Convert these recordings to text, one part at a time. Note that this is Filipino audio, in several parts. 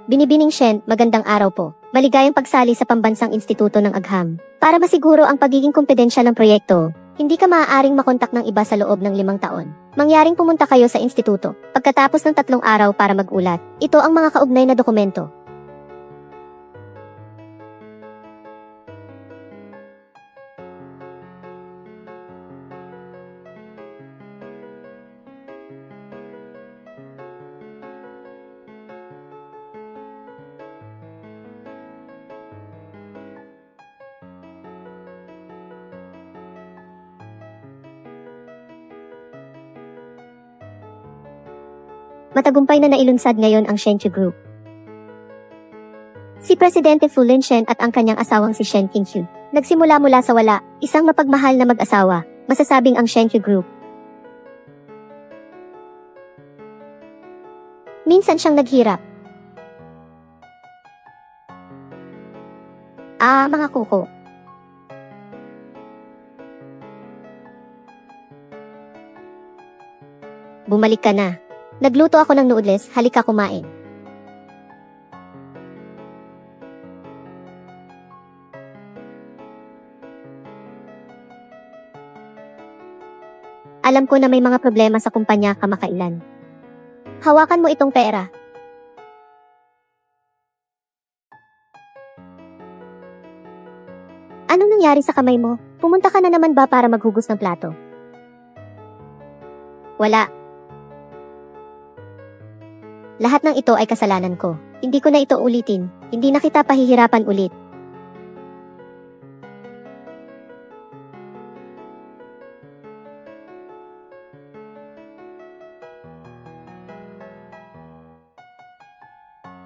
Binibining Shen, magandang araw po. Maligayang pagsali sa Pambansang Instituto ng Agham. Para masiguro ang pagiging kumpidensyal ng proyekto, hindi ka maaaring makontak ng iba sa loob ng 5 taon. Mangyaring pumunta kayo sa instituto pagkatapos ng 3 araw para mag-ulat. Ito ang mga kaugnay na dokumento. Matagumpay na nailunsad ngayon ang Shenkyu Group. Si Presidente Fu Linshen at ang kanyang asawang si Shen Qingqiu, nagsimula mula sa wala, isang mapagmahal na mag-asawa, masasabing ang Shenkyu Group. Minsan siyang naghirap. Mga kuko. Bumalik ka na. Nagluto ako ng noodles, halika kumain. Alam ko na may mga problema sa kumpanya kamakailan. Hawakan mo itong pera. Anong nangyari sa kamay mo? Pumunta ka na naman ba para maghugas ng plato? Wala. Lahat ng ito ay kasalanan ko. Hindi ko na ito ulitin. Hindi na kita pahihirapan ulit.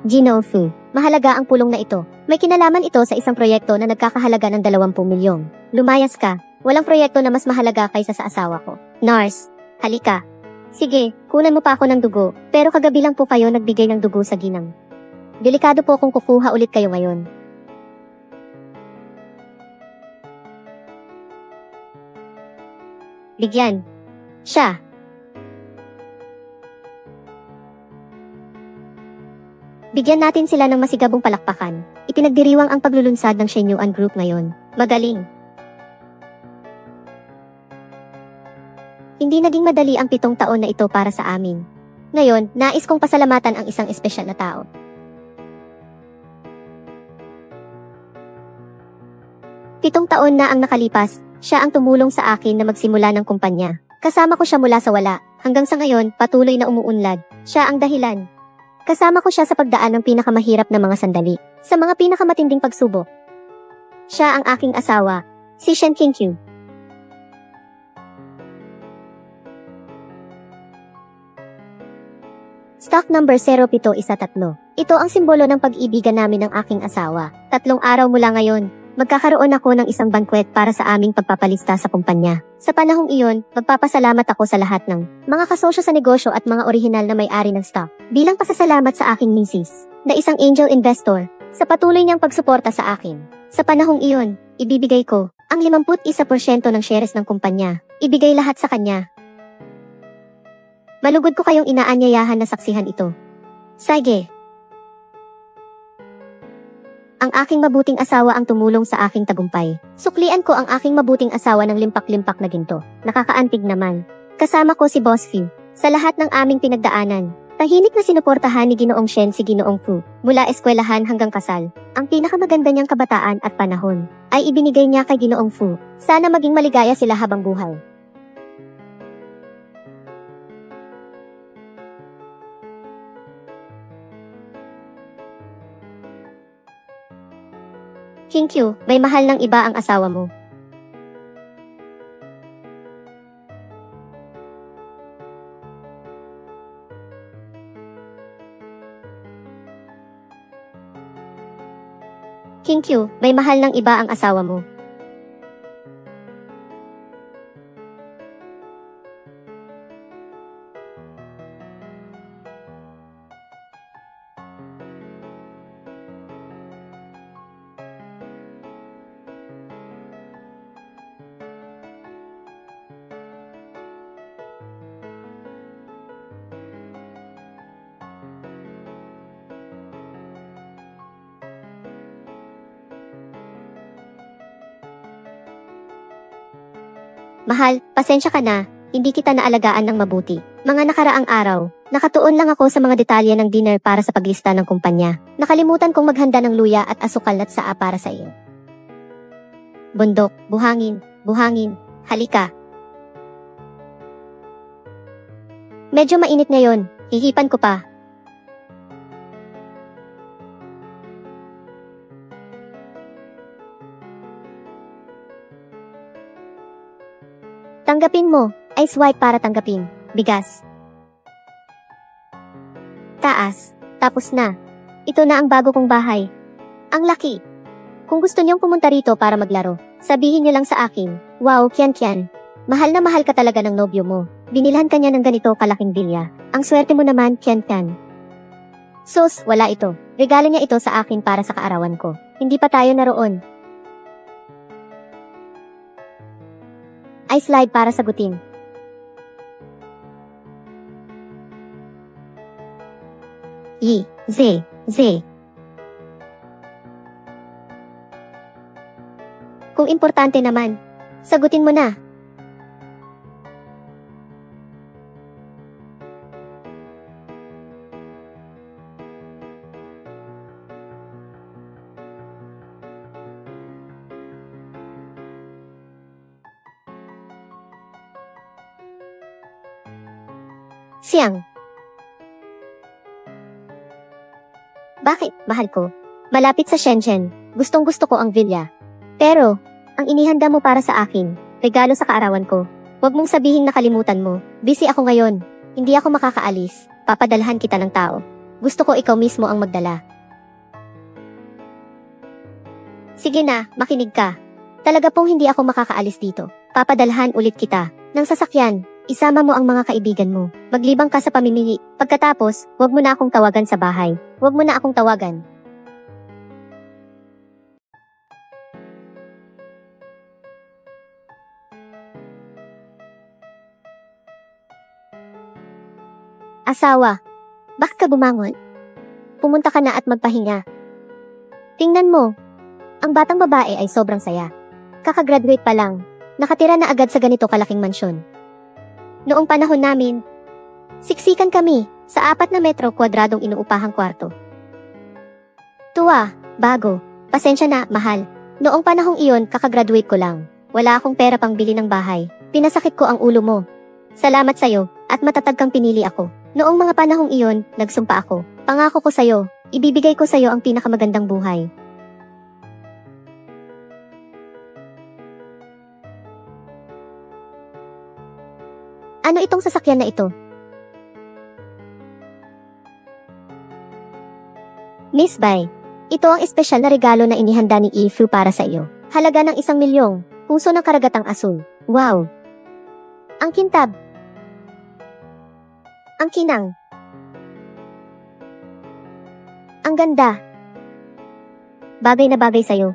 Gino Fu, mahalaga ang pulong na ito. May kinalaman ito sa isang proyekto na nagkakahalaga ng 20 milyong. Lumayas ka. Walang proyekto na mas mahalaga kaysa sa asawa ko. Nars, halika. Sige, kunan mo pa ako ng dugo, pero kagabi lang po kayo nagbigay ng dugo sa ginang. Delikado po kung kukuha ulit kayo ngayon. Bigyan. Siya. Bigyan natin sila ng masigabong palakpakan. Ipinagdiriwang ang paglulunsad ng Shenyuan Group ngayon. Magaling. Hindi naging madali ang 7 taon na ito para sa amin. Ngayon, nais kong pasalamatan ang isang espesyal na tao. Pitong taon na ang nakalipas, siya ang tumulong sa akin na magsimula ng kumpanya. Kasama ko siya mula sa wala, hanggang sa ngayon, patuloy na umuunlad. Siya ang dahilan. Kasama ko siya sa pagdaan ng pinakamahirap na mga sandali, sa mga pinakamatinding pagsubok. Siya ang aking asawa, si Shen Qingqiu. Stock number 0713. Ito ang simbolo ng pag-ibigan namin ng aking asawa. 3 araw mula ngayon, magkakaroon ako ng isang banquet para sa aming pagpapalista sa kumpanya. Sa panahong iyon, magpapasalamat ako sa lahat ng mga kasosyo sa negosyo at mga orihinal na may-ari ng stock. Bilang pasasalamat sa aking misis, na isang angel investor, sa patuloy niyang pagsuporta sa akin. Sa panahong iyon, ibibigay ko ang 51% ng shares ng kumpanya. Ibigay lahat sa kanya. Malugod ko kayong inaanyayahan na saksihan ito. Sige. Ang aking mabuting asawa ang tumulong sa aking tagumpay. Suklian ko ang aking mabuting asawa ng limpak-limpak na ginto. Nakakaantig naman. Kasama ko si Boss Fu. Sa lahat ng aming pinagdaanan, tahimik na sinuportahan ni Ginoong Shen si Ginoong Fu. Mula eskwelahan hanggang kasal, ang pinakamaganda niyang kabataan at panahon ay ibinigay niya kay Ginoong Fu. Sana maging maligaya sila habang buhay. Qingqiu, may mahal ng iba ang asawa mo. Qingqiu, may mahal ng iba ang asawa mo. Mahal, pasensya ka na, hindi kita naalagaan ng mabuti. Mga nakaraang araw, nakatuon lang ako sa mga detalye ng dinner para sa paglista ng kumpanya. Nakalimutan kong maghanda ng luya at asukal at saa para sa iyo. Bundok, buhangin, halika. Medyo mainit ngayon, hihipan ko pa. Tanggapin mo, ice white para tanggapin, bigas. Taas, tapos na. Ito na ang bago kong bahay. Ang laki. Kung gusto niyong pumunta rito para maglaro, sabihin niyo lang sa akin. Wow, Kian. Mahal na mahal ka talaga ng nobyo mo. Binilhan ka niya ng ganito kalaking bilya. Ang swerte mo naman, Kian. Sus, wala ito. Regalo niya ito sa akin para sa kaarawan ko. Hindi pa tayo naroon. Ice slide para sagutin. Z. Kung importante naman, sagutin mo na. Siyang. Bakit, mahal ko? Malapit sa Shenzhen. Gustong gusto ko ang villa. Pero, ang inihanda mo para sa akin, regalo sa kaarawan ko. Huwag mong sabihing nakalimutan mo. Busy ako ngayon. Hindi ako makakaalis. Papadalhan kita ng tao. Gusto ko ikaw mismo ang magdala. Sige na, makinig ka. Talaga pong hindi ako makakaalis dito. Papadalhan ulit kita ng sasakyan. Isama mo ang mga kaibigan mo. Maglibang ka sa pamimili. Pagkatapos, huwag mo na akong tawagan sa bahay. Huwag mo na akong tawagan. Asawa, bakit ka bumangon? Pumunta ka na at magpahinga. Tingnan mo, ang batang babae ay sobrang saya. Kakagraduate pa lang, nakatira na agad sa ganito kalaking mansyon. Noong panahon namin, siksikan kami sa 4 na metro kwadradong inuupahang kwarto. Tuwa, bago, pasensya na, mahal. Noong panahong iyon, kakagraduate ko lang. Wala akong pera pang bili ng bahay. Pinasakit ko ang ulo mo. Salamat sa'yo, at matatag kang pinili ako. Noong mga panahong iyon, nagsumpa ako. Pangako ko sa'yo, ibibigay ko sa'yo ang pinakamagandang buhay. Ano itong sasakyan na ito? Miss Bai, ito ang espesyal na regalo na inihanda ni Ifu para sa iyo. Halaga ng 1 milyong, puso ng karagatang asul. Wow! Ang kintab. Ang kinang. Ang ganda. Bagay na bagay sa'yo.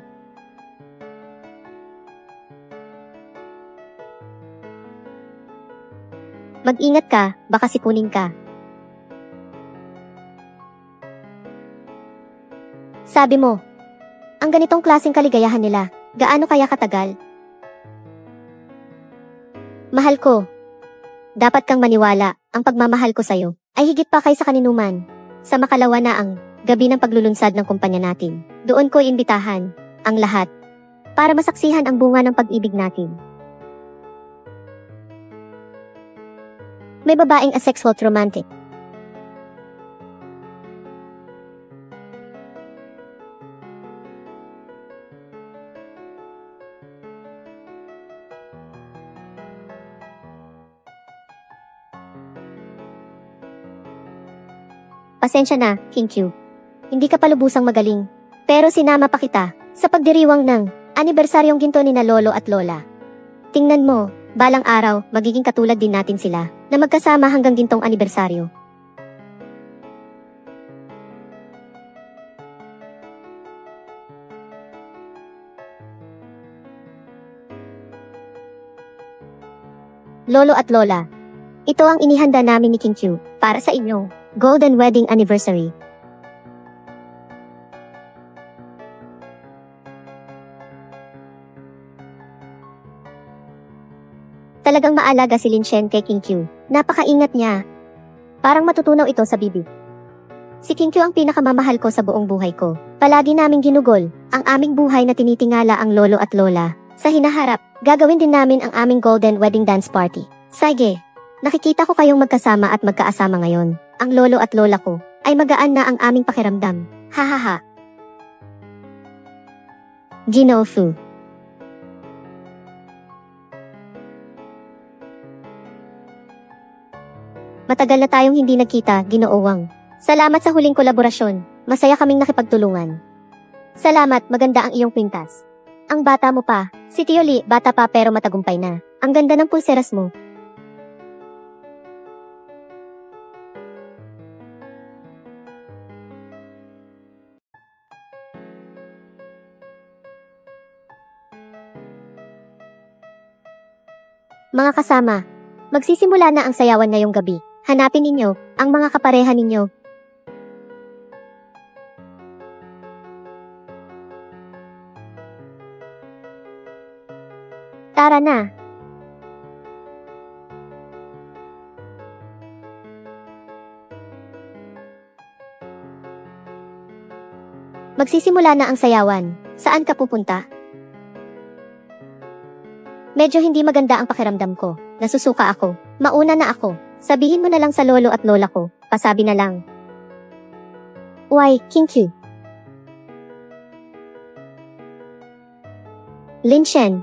Mag-ingat ka, baka sipunin ka. Sabi mo, ang ganitong klaseng kaligayahan nila, gaano kaya katagal? Mahal ko, dapat kang maniwala, ang pagmamahal ko sa'yo ay higit pa kaysa kaninuman. Sa makalawa na ang gabi ng paglulunsad ng kumpanya natin, doon ko iimbitahan ang lahat para masaksihan ang bunga ng pag-ibig natin. May babaeng asexual at romantic. Pasensya na, King Q. Hindi ka palubusang magaling. Pero sinama pa kita sa pagdiriwang ng anibersaryong ginto ni na lolo at lola. Tingnan mo, balang araw, magiging katulad din natin sila na magkasama hanggang gintong anibersaryo. Lolo at Lola, ito ang inihanda namin ni King Q para sa inyong Golden Wedding Anniversary. Talagang maalaga si Lin Shen kay King Q. Napakaingat niya. Parang matutunaw ito sa bibig. Si King Q ang pinakamamahal ko sa buong buhay ko. Palagi naming ginugol ang aming buhay na tinitingala ang lolo at lola. Sa hinaharap, gagawin din namin ang aming golden wedding dance party. Sige, nakikita ko kayong magkasama at magkaasama ngayon. Ang lolo at lola ko ay magaan na ang aming pakiramdam. Hahaha. Ginoo Fu. Matagal na tayong hindi nagkita, Ginoo Wang. Salamat sa huling kolaborasyon. Masaya kaming nakipagtulungan. Salamat, maganda ang iyong kwintas. Ang bata mo pa. Si Tio Li, bata pa pero matagumpay na. Ang ganda ng pulseras mo. Mga kasama, magsisimula na ang sayawan ngayong gabi. Hanapin ninyo ang mga kapareha ninyo. Tara na. Magsisimula na ang sayawan. Saan ka pupunta? Medyo hindi maganda ang pakiramdam ko. Nasusuka ako. Mauna na ako. Sabihin mo na lang sa lolo at lola ko. Pasabi na lang. Why, King Q? Lin Shen.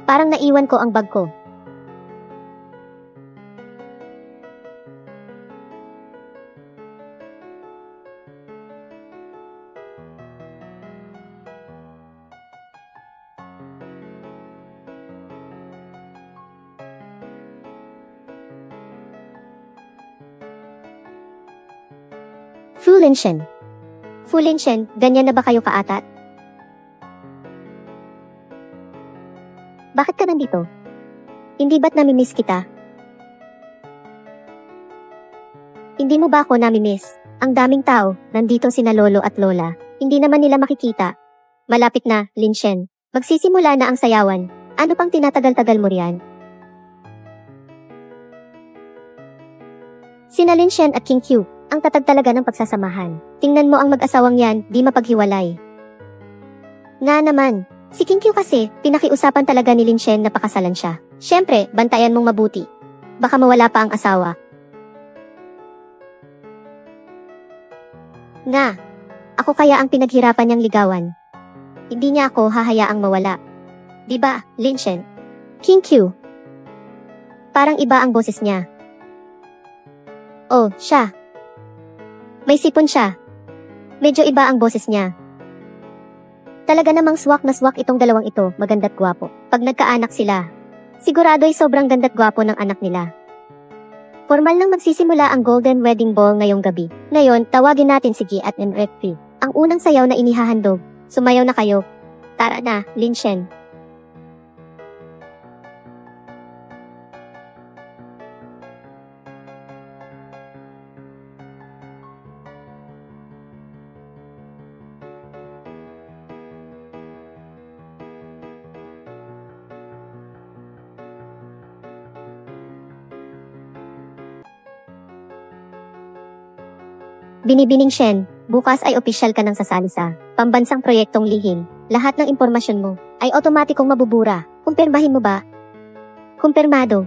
Parang naiwan ko ang bag ko. Fu Lin Shen. Fu Lin Shen, ganyan na ba kayo kaatat? Bakit ka nandito? Hindi ba't namimiss kita? Hindi mo ba ako namimiss? Ang daming tao, nandito sina lolo at lola. Hindi naman nila makikita. Malapit na, Lin Shen. Magsisimula na ang sayawan. Ano pang tinatagal-tagal mo riyan? Sina Lin Shen at King Q, ang tatag talaga ng pagsasamahan. Tingnan mo ang mag-asawang yan, di mapaghiwalay. Nga naman, si King Q kasi, pinakiusapan talaga ni Lin Shen na pakasalan siya. Siyempre, bantayan mong mabuti. Baka mawala pa ang asawa. Nga, ako kaya ang pinaghirapan niyang ligawan. Hindi niya ako hahayaang mawala. Diba, Lin Shen? King Q. Parang iba ang boses niya. Oh, siya. May sipon siya. Medyo iba ang boses niya. Talaga namang swak na swak itong dalawang ito, maganda't gwapo. Pag nagkaanak sila, sigurado'y sobrang ganda't gwapo ng anak nila. Formal nang magsisimula ang Golden Wedding Ball ngayong gabi. Ngayon, tawagin natin si Gi at Enrique. Ang unang sayaw na inihahandog. Sumayaw na kayo. Tara na, Lin Shen. Binibining Shen, bukas ay opisyal ka ng sasali sa pambansang proyektong lihim. Lahat ng impormasyon mo ay otomatikong mabubura. Kumpirmahin mo ba? Kumpirmado.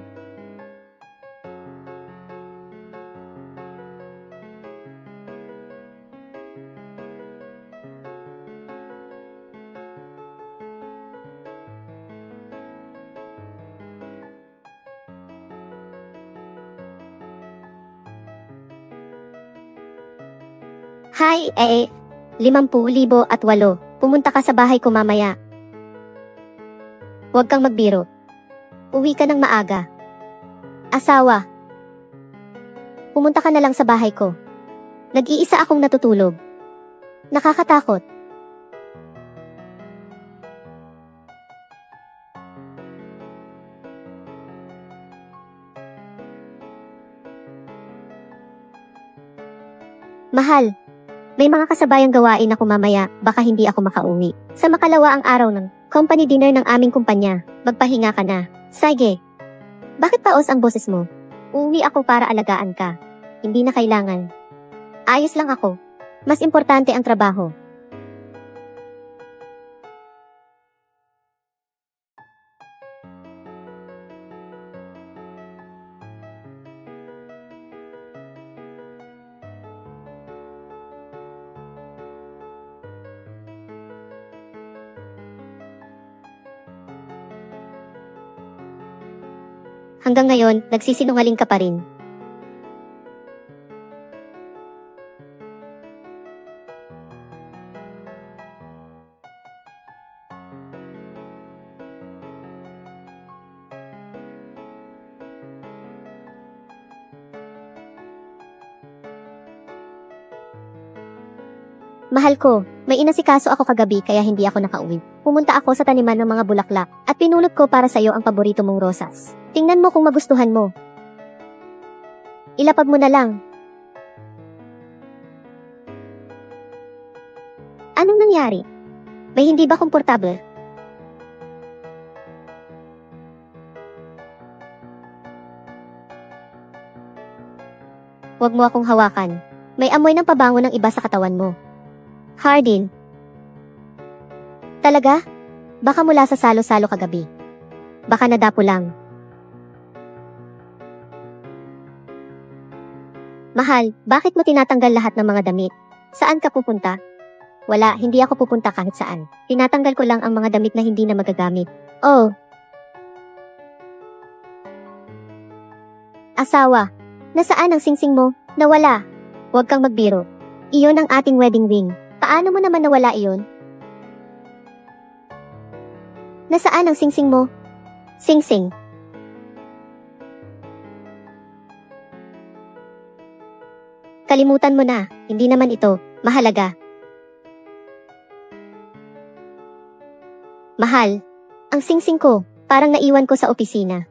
Hi, 50,008. Pumunta ka sa bahay ko mamaya. Huwag kang magbiro. Uwi ka ng maaga. Asawa. Pumunta ka na lang sa bahay ko. Nag-iisa akong natutulog. Nakakatakot. Mahal. May mga kasabayang gawain ako mamaya, baka hindi ako makauwi. Sa makalawa ang araw ng company dinner ng aming kumpanya, magpahinga ka na. Sige. Bakit paos ang boses mo? Uuwi ako para alagaan ka. Hindi na kailangan. Ayos lang ako. Mas importante ang trabaho. Hanggang ngayon, nagsisinungaling ka pa rin. Mahal ko, may inasikaso ako kagabi kaya hindi ako nakauwi. Pumunta ako sa taniman ng mga bulaklak at pinulot ko para sa'yo ang paborito mong rosas. Tingnan mo kung magustuhan mo. Ilapag mo na lang. Anong nangyari? May hindi ba komportable? Huwag mo akong hawakan. May amoy ng pabango ng iba sa katawan mo. Hardin. Talaga? Baka mula sa salo-salo kagabi. Baka nadapo lang. Mahal, bakit mo tinatanggal lahat ng mga damit? Saan ka pupunta? Wala, hindi ako pupunta kahit saan. Tinatanggal ko lang ang mga damit na hindi na magagamit. Oh. Asawa. Nasaan ang singsing mo? Nawala. Huwag kang magbiro. Iyon ang ating wedding ring. Paano mo naman nawala iyon? Nasaan ang singsing mo? Singsing. Kalimutan mo na, hindi naman ito mahalaga. Mahal, ang singsing ko, parang naiwan ko sa opisina.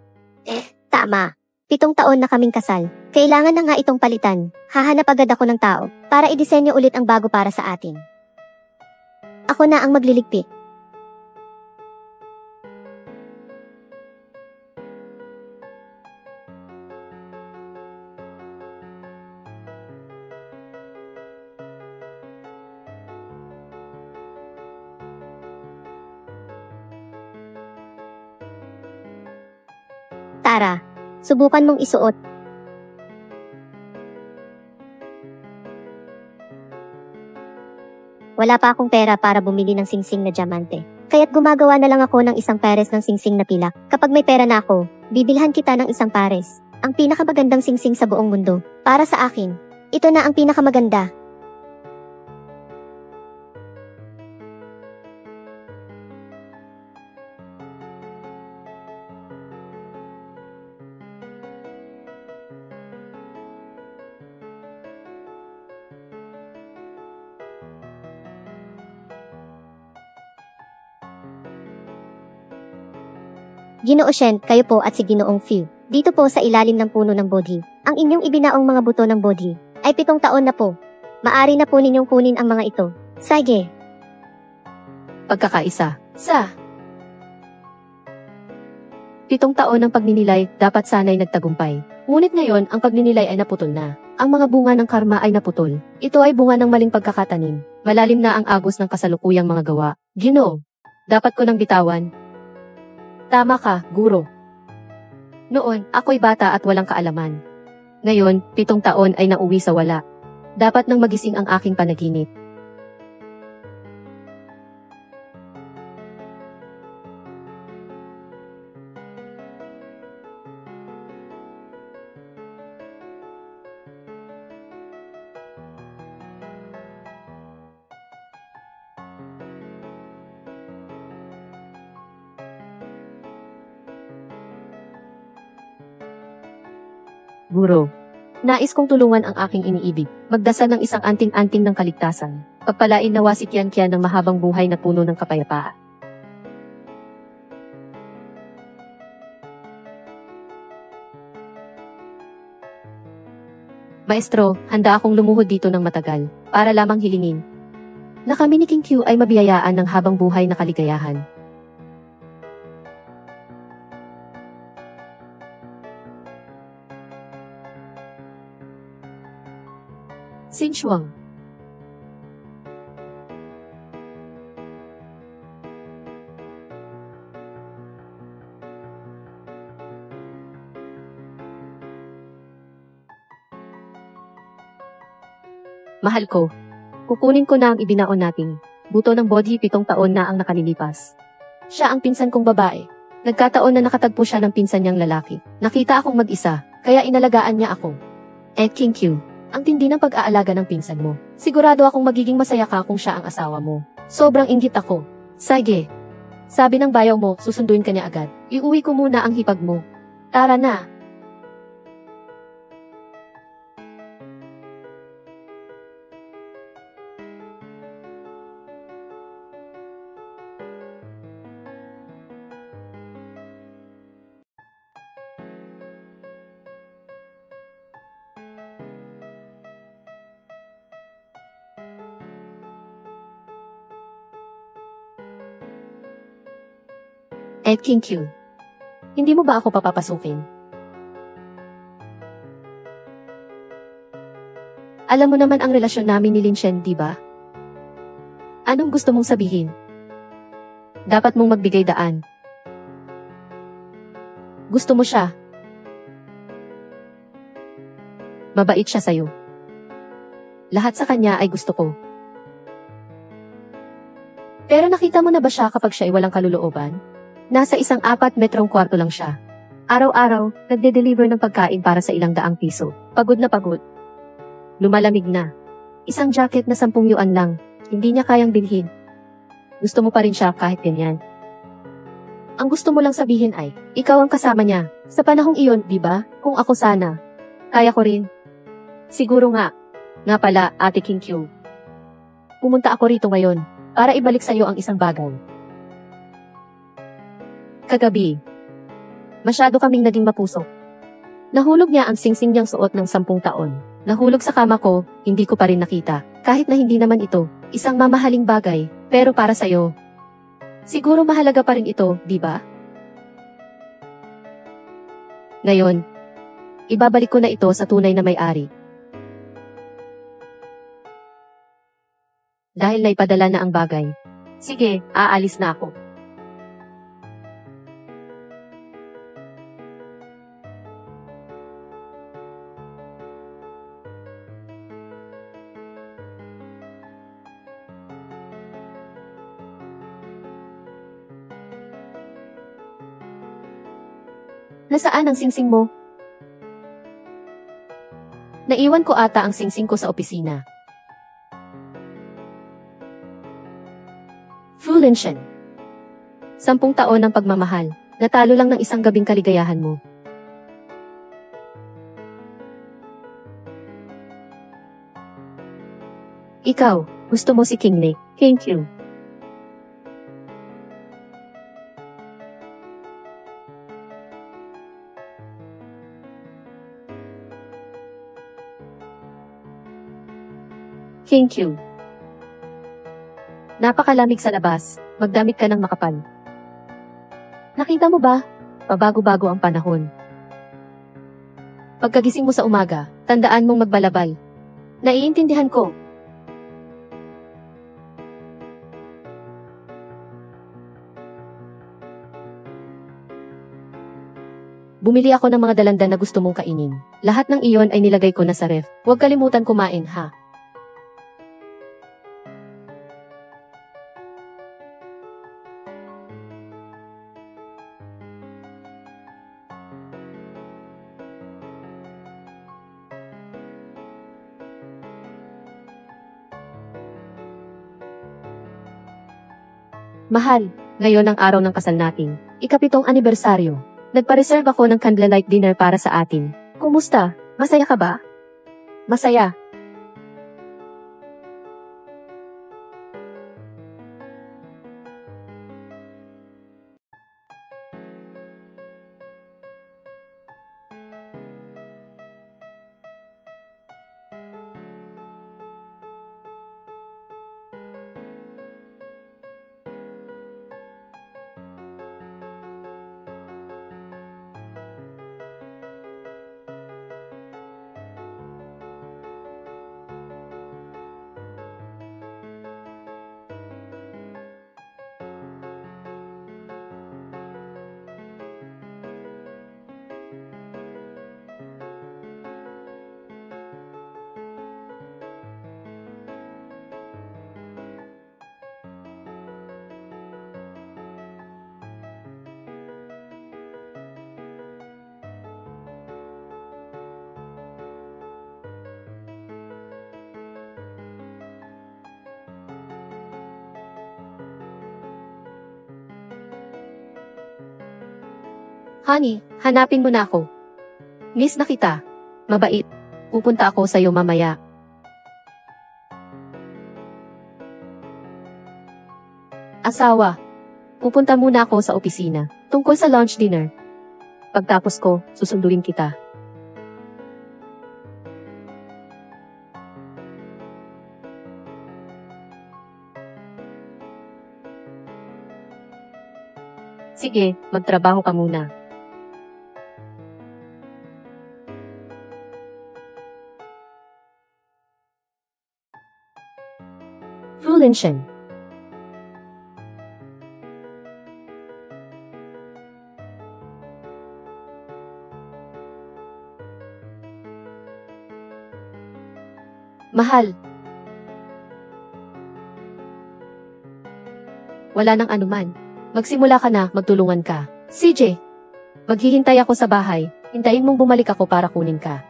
Tama. 7 taon na kaming kasal. Kailangan na nga itong palitan. Hahanap agad ako ng tao para idisenyo ulit ang bago para sa atin. Ako na ang magliligpit. Tara, subukan mong isuot. Wala pa akong pera para bumili ng singsing na diamante. Kaya't gumagawa na lang ako ng isang pares ng singsing na pilak. Kapag may pera na ako, bibilhan kita ng isang pares. Ang pinakamagandang singsing sa buong mundo. Para sa akin, ito na ang pinakamaganda. Ginoo Shen, kayo po at si Ginoong Few. Dito po sa ilalim ng puno ng Bodhi. Ang inyong ibinaong mga buto ng Bodhi ay 7 taon na po. Maari na po ninyong kunin ang mga ito. Sige. Pagkakaisa. Sa 7 taon ng pagninilay, dapat sana'y nagtagumpay. Ngunit ngayon, ang pagninilay ay naputol na. Ang mga bunga ng karma ay naputol. Ito ay bunga ng maling pagkakatanim. Malalim na ang agos ng kasalukuyang mga gawa. Ginoo, dapat ko nang bitawan. Tama ka, guro. Noon, ako'y bata at walang kaalaman. Ngayon, 7 taon ay nauwi sa wala. Dapat nang magising ang aking panaginip. Guro, nais kong tulungan ang aking iniibig. Magdasal ng isang anting-anting ng kaligtasan. Pagpalain nawa si Kian ng mahabang buhay na puno ng kapayapaan. Maestro, handa akong lumuhod dito ng matagal. para lamang hilingin na kami ni King Q ay mabiyayaan ng habang buhay na kaligayahan. Xinchuang. Mahal ko, kukunin ko na ang ibinaon nating buto ng Bodhi 7 taon na ang nakalilipas. Siya ang pinsan kong babae. Nagkataon na nakatagpo siya ng pinsan niyang lalaki. Nakita akong mag-isa, kaya inalagaan niya ako. King Q, ang tindi ng pag-aalaga ng pinsan mo. Sigurado akong magiging masaya ka kung siya ang asawa mo. Sobrang inggit ako. Sige. Sabi ng bayaw mo, susunduin ka niya agad. Iuwi ko muna ang hipag mo. Tara na. King Q, hindi mo ba ako papapasukin? Alam mo naman ang relasyon namin ni Lin Shen, di ba? Anong gusto mong sabihin? Dapat mong magbigay daan. Gusto mo siya. Mabait siya sa'yo. Lahat sa kanya ay gusto ko. Pero nakita mo na ba siya kapag siya ay walang kalulooban? Nasa isang 4 metrong kwarto lang siya. Araw-araw, nagde-deliver ng pagkain para sa ilang daang piso. Pagod na pagod. Lumalamig na. Isang jacket na 10 yuan lang. Hindi niya kayang bilhin. Gusto mo pa rin siya kahit ganyan. Ang gusto mo lang sabihin ay, ikaw ang kasama niya. Sa panahong iyon, di ba? Kung ako sana. Kaya ko rin. Siguro nga. Nga pala, Ate King Q. Pumunta ako rito ngayon para ibalik sa iyo ang isang bagay. Kagabi, masyado kaming naging mapusok. Nahulog niya ang singsing niyang suot ng 10 taon. Nahulog sa kama ko, hindi ko pa rin nakita. Kahit na hindi naman ito, isang mamahaling bagay, pero para sa'yo. Siguro mahalaga pa rin ito, di ba? Ngayon, ibabalik ko na ito sa tunay na may-ari. Dahil naipadala na ang bagay. Sige, aalis na ako. Nasaan ang singsing mo? Naiwan ko ata ang singsing ko sa opisina. Fu Linshen. 10 taon ng pagmamahal. Natalo lang ng isang gabing kaligayahan mo. Ikaw, gusto mo si King Lei. King Q. King Q. Napakalamig sa labas, magdamit ka ng makapal. Nakita mo ba? Pabago-bago ang panahon. Pagkagising mo sa umaga, tandaan mong magbalabal. Naiintindihan ko. Bumili ako ng mga dalandan na gusto mong kainin. Lahat ng iyon ay nilagay ko na sa ref. Huwag kalimutan kumain, ha? Mahal, ngayon ang araw ng kasal natin. Ika-7 anibersaryo. Nagpa-reserve ako ng candlelight dinner para sa atin. Kumusta? Masaya ka ba? Masaya. Honey, hanapin mo na ako. Miss na kita. Mabait. Pupunta ako sa'yo mamaya. Asawa. Pupunta muna ako sa opisina. Tungkol sa lunch dinner. Pagtapos ko, susunduin kita. Sige, magtrabaho ka muna. Frulenchen. Mahal. Wala nang anuman. Magsimula ka na, magtulungan ka. CJ, maghihintay ako sa bahay. Hintayin mong bumalik ako para kunin ka.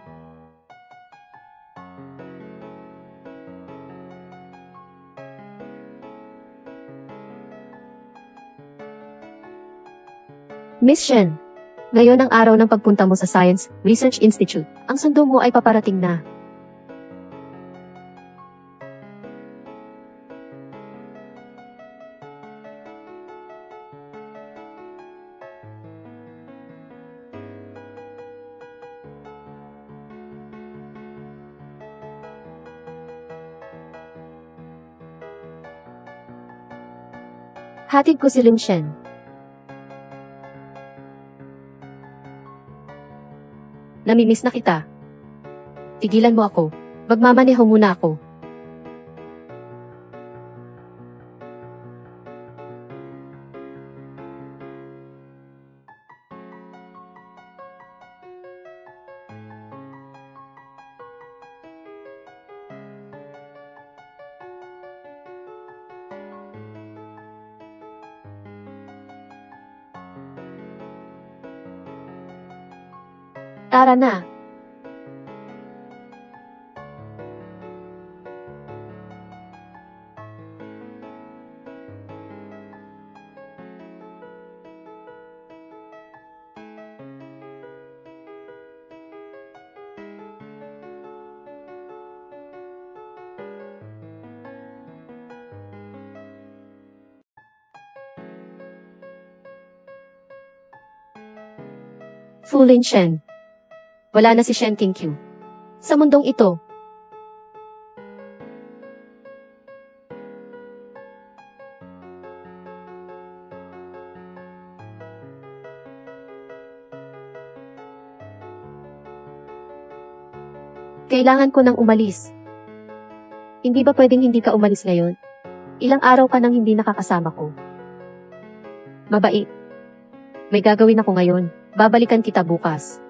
Miss Shen, ngayon ang araw ng pagpunta mo sa Science Research Institute. Ang sundo mo ay paparating na. Hatid ko si Lin Shen. Namimiss na kita. Tigilan mo ako. Magmamaneho muna ako. Tara na. Fu Lin Shen. Wala na si Shen Qingqiu. Sa mundong ito, kailangan ko nang umalis. Hindi ba pwedeng hindi ka umalis ngayon? Ilang araw ka nang hindi nakakasama ko. Mabait. May gagawin ako ngayon. Babalikan kita bukas.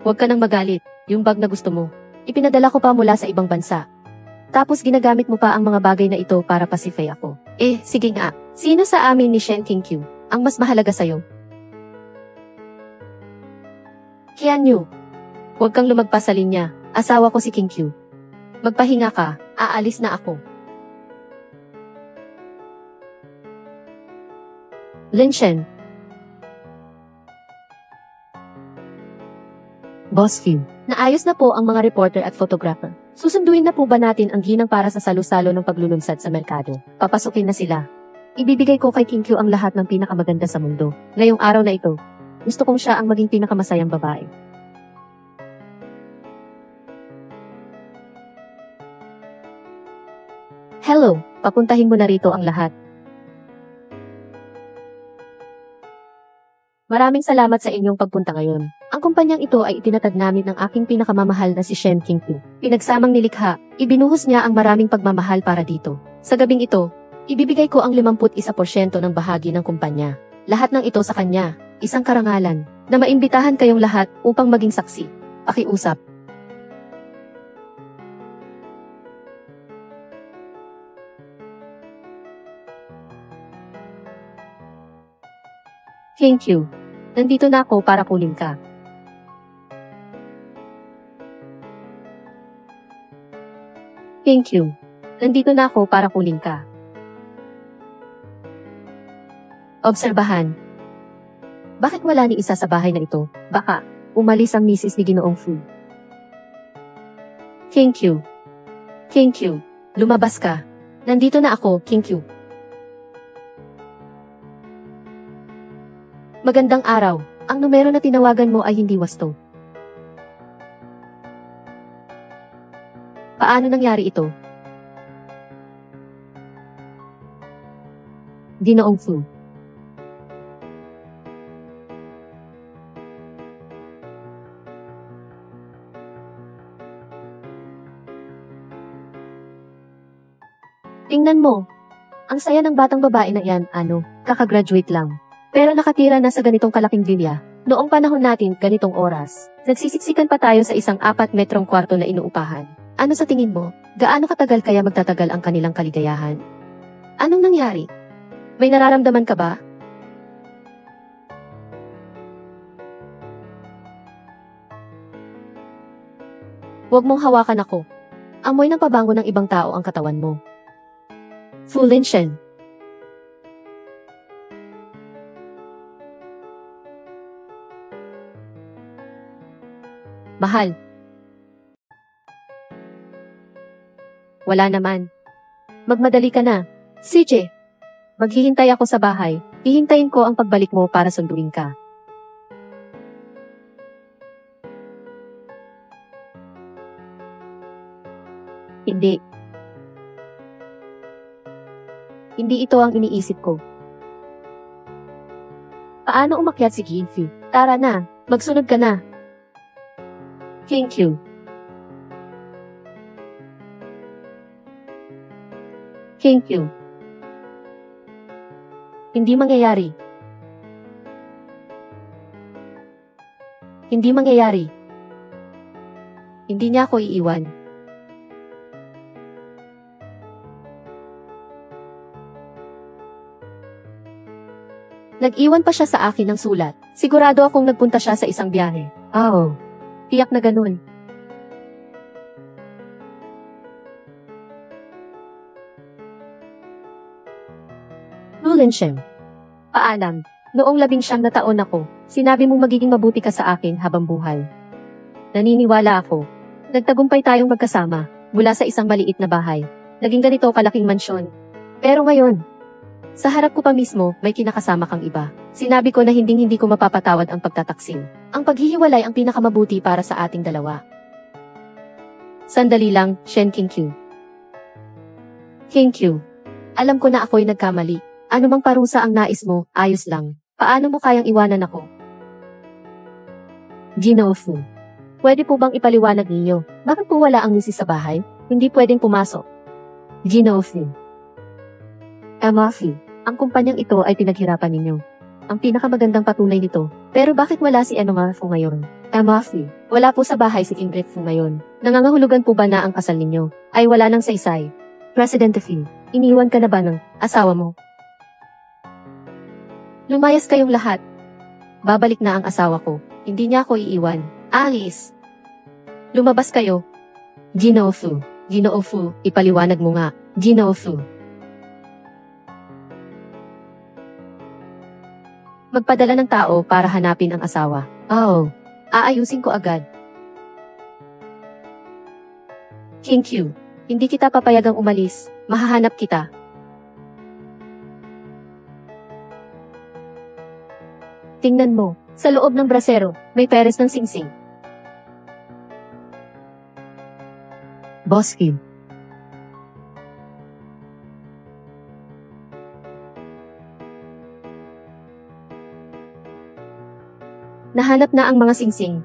Huwag ka nang magalit, yung bag na gusto mo. Ipinadala ko pa mula sa ibang bansa. Tapos ginagamit mo pa ang mga bagay na ito para pacify ako. Sige nga. Sino sa amin ni Shen Qingqiu ang mas mahalaga sa'yo? Qian Yu. Huwag kang lumagpas sa linya. Asawa ko si Qingqiu. Magpahinga ka, aalis na ako. Lin Shen. Boss Q. Naayos na po ang mga reporter at photographer. Susunduin na po ba natin ang ginang para sa salo-salo ng paglulunsad sa merkado? Papasukin na sila. Ibibigay ko kay Qingqiu ang lahat ng pinakamaganda sa mundo. Ngayong araw na ito, gusto kong siya ang maging pinakamasayang babae. Hello, papuntahin mo na rito ang lahat. Maraming salamat sa inyong pagpunta ngayon. Ang kumpanyang ito ay itinatag namin ng aking pinakamamahal na si Shen Qingqiu. Pinagsamang nilikha, ibinuhos niya ang maraming pagmamahal para dito. Sa gabing ito, ibibigay ko ang 51% ng bahagi ng kumpanya. Lahat ng ito sa kanya, isang karangalan, na maimbitahan kayong lahat upang maging saksi. Pakiusap. Qingqiu, nandito na ako para kunin ka. Qingqiu, nandito na ako para kunin ka. Obserbahan. Bakit wala ni isa sa bahay na ito? Baka, umalis ang misis ni Ginoong Fu. King Q. King Q. Lumabas ka. Nandito na ako, King Q. Magandang araw. Ang numero na tinawagan mo ay hindi wasto. Paano nangyari ito? Ginoong Fu. Tingnan mo. Ang saya ng batang babae na yan, kakagraduate lang. Pero nakatira na sa ganitong kalaking villa. Noong panahon natin, ganitong oras. Nagsisiksikan pa tayo sa isang 4 metrong kwarto na inuupahan. Ano sa tingin mo? Gaano katagal kaya magtatagal ang kanilang kaligayahan? Anong nangyari? May nararamdaman ka ba? Huwag mong hawakan ako. Amoy ng pabango ng ibang tao ang katawan mo. Fu Linshen. Mahal. Wala naman. Magmadali ka na. CJ. Maghihintay ako sa bahay. Hihintayin ko ang pagbalik mo para sunduin ka. Hindi. Hindi ito ang iniisip ko. Paano umakyat si Ginfi? Tara na, magsunod ka na. King Q. King Q. Hindi mangyayari. Hindi mangyayari. Hindi niya ako iiwan. Nag-iwan pa siya sa akin ng sulat. Sigurado akong nagpunta siya sa isang biyahe. Oh. Tiyak na ganun. Lulinshem. Paalam. Noong 19 na taon ako, sinabi mong magiging mabuti ka sa akin habang buhay. Naniniwala ako. Nagtagumpay tayong magkasama, mula sa isang maliit na bahay. Naging ganito kalaking mansyon. Pero ngayon, sa harap ko pa mismo, may kinakasama kang iba. Sinabi ko na hindi ko mapapatawad ang pagtataksil. Ang paghihiwalay ang pinakamabuti para sa ating dalawa. Sandali lang, Shen King Q. King Q. Alam ko na ako'y nagkamali. Ano mang parusa ang nais mo, ayos lang. Paano mo kayang iwanan ako? Ginoo Fu. Pwede po bang ipaliwanag ninyo? Bakit po wala ang misis sa bahay? Hindi pwedeng pumasok. Ginoo Fu. Emma Fu. Ang kumpanyang ito ay pinaghirapan ninyo. Ang pinakamagandang patunay nito. Pero bakit wala si Emma Fu ngayon? Emma Fu. Wala po sa bahay si King Brett Fu ngayon. Nangangahulugan po ba na ang kasal ninyo ay wala nang saysay? President Fu. Iniwan ka na ba ng asawa mo? Lumayas kayong lahat. Babalik na ang asawa ko. Hindi niya ako iiwan. Alice. Lumabas kayo. Ginoo Fu. Ginoo Fu, ipaliwanag mo nga. Ginoo Fu. Magpadala ng tao para hanapin ang asawa. Oh. Aayusin ko agad. King Q. Hindi kita papayagang umalis. Mahahanap kita. Tingnan mo, sa loob ng brasero, may peres ng singsing. Boss Kim. Nahanap na ang mga singsing.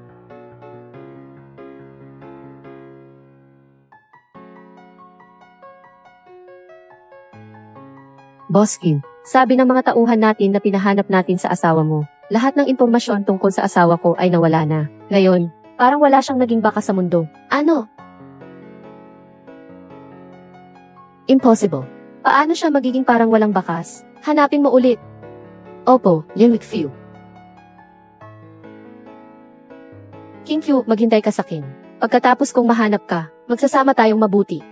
Boss Kim, sabi ng mga tauhan natin na pinahanap natin sa asawa mo. Lahat ng impormasyon tungkol sa asawa ko ay nawala na. Ngayon, parang wala siyang naging baka sa mundo. Ano? Impossible. Paano siya magiging parang walang bakas? Hanapin mo ulit. Opo, Lin Wikfiu. King Q, maghintay ka sa akin. Pagkatapos kong mahanap ka, magsasama tayong mabuti.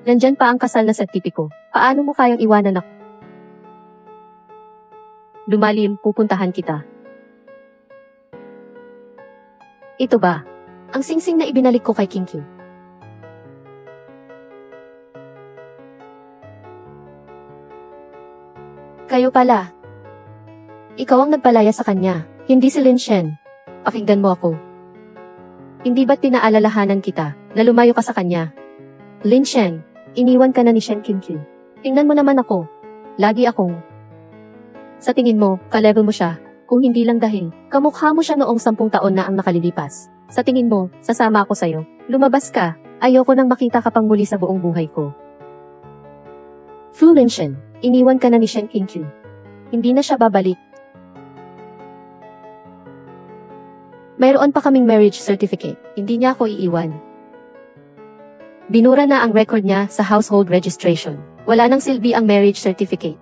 Nandyan pa ang kasal na sertipiko. Paano mo kayang iwanan ako? Lumalim, pupuntahan kita. Ito ba? Ang singsing na ibinalik ko kay King Q. Kayo pala. Ikaw ang nagpalaya sa kanya, hindi si Lin Shen. Pakinggan mo ako. Hindi ba't pinaalalahanan kita na lumayo ka sa kanya? Lin Shen, iniwan ka na ni Shen King Q. Tingnan mo naman ako. Lagi akong... Sa tingin mo, ka-level mo siya, kung hindi lang dahil kamukha mo siya noong 10 taon na ang nakalilipas. Sa tingin mo, sasama ako sa'yo. Lumabas ka, ayoko nang makita ka pang muli sa buong buhay ko. Fu Lin Shen, iniwan ka na ni Shen King Q. Hindi na siya babalik. Mayroon pa kaming marriage certificate, hindi niya ako iiwan. Binura na ang record niya sa household registration. Wala nang silbi ang marriage certificate.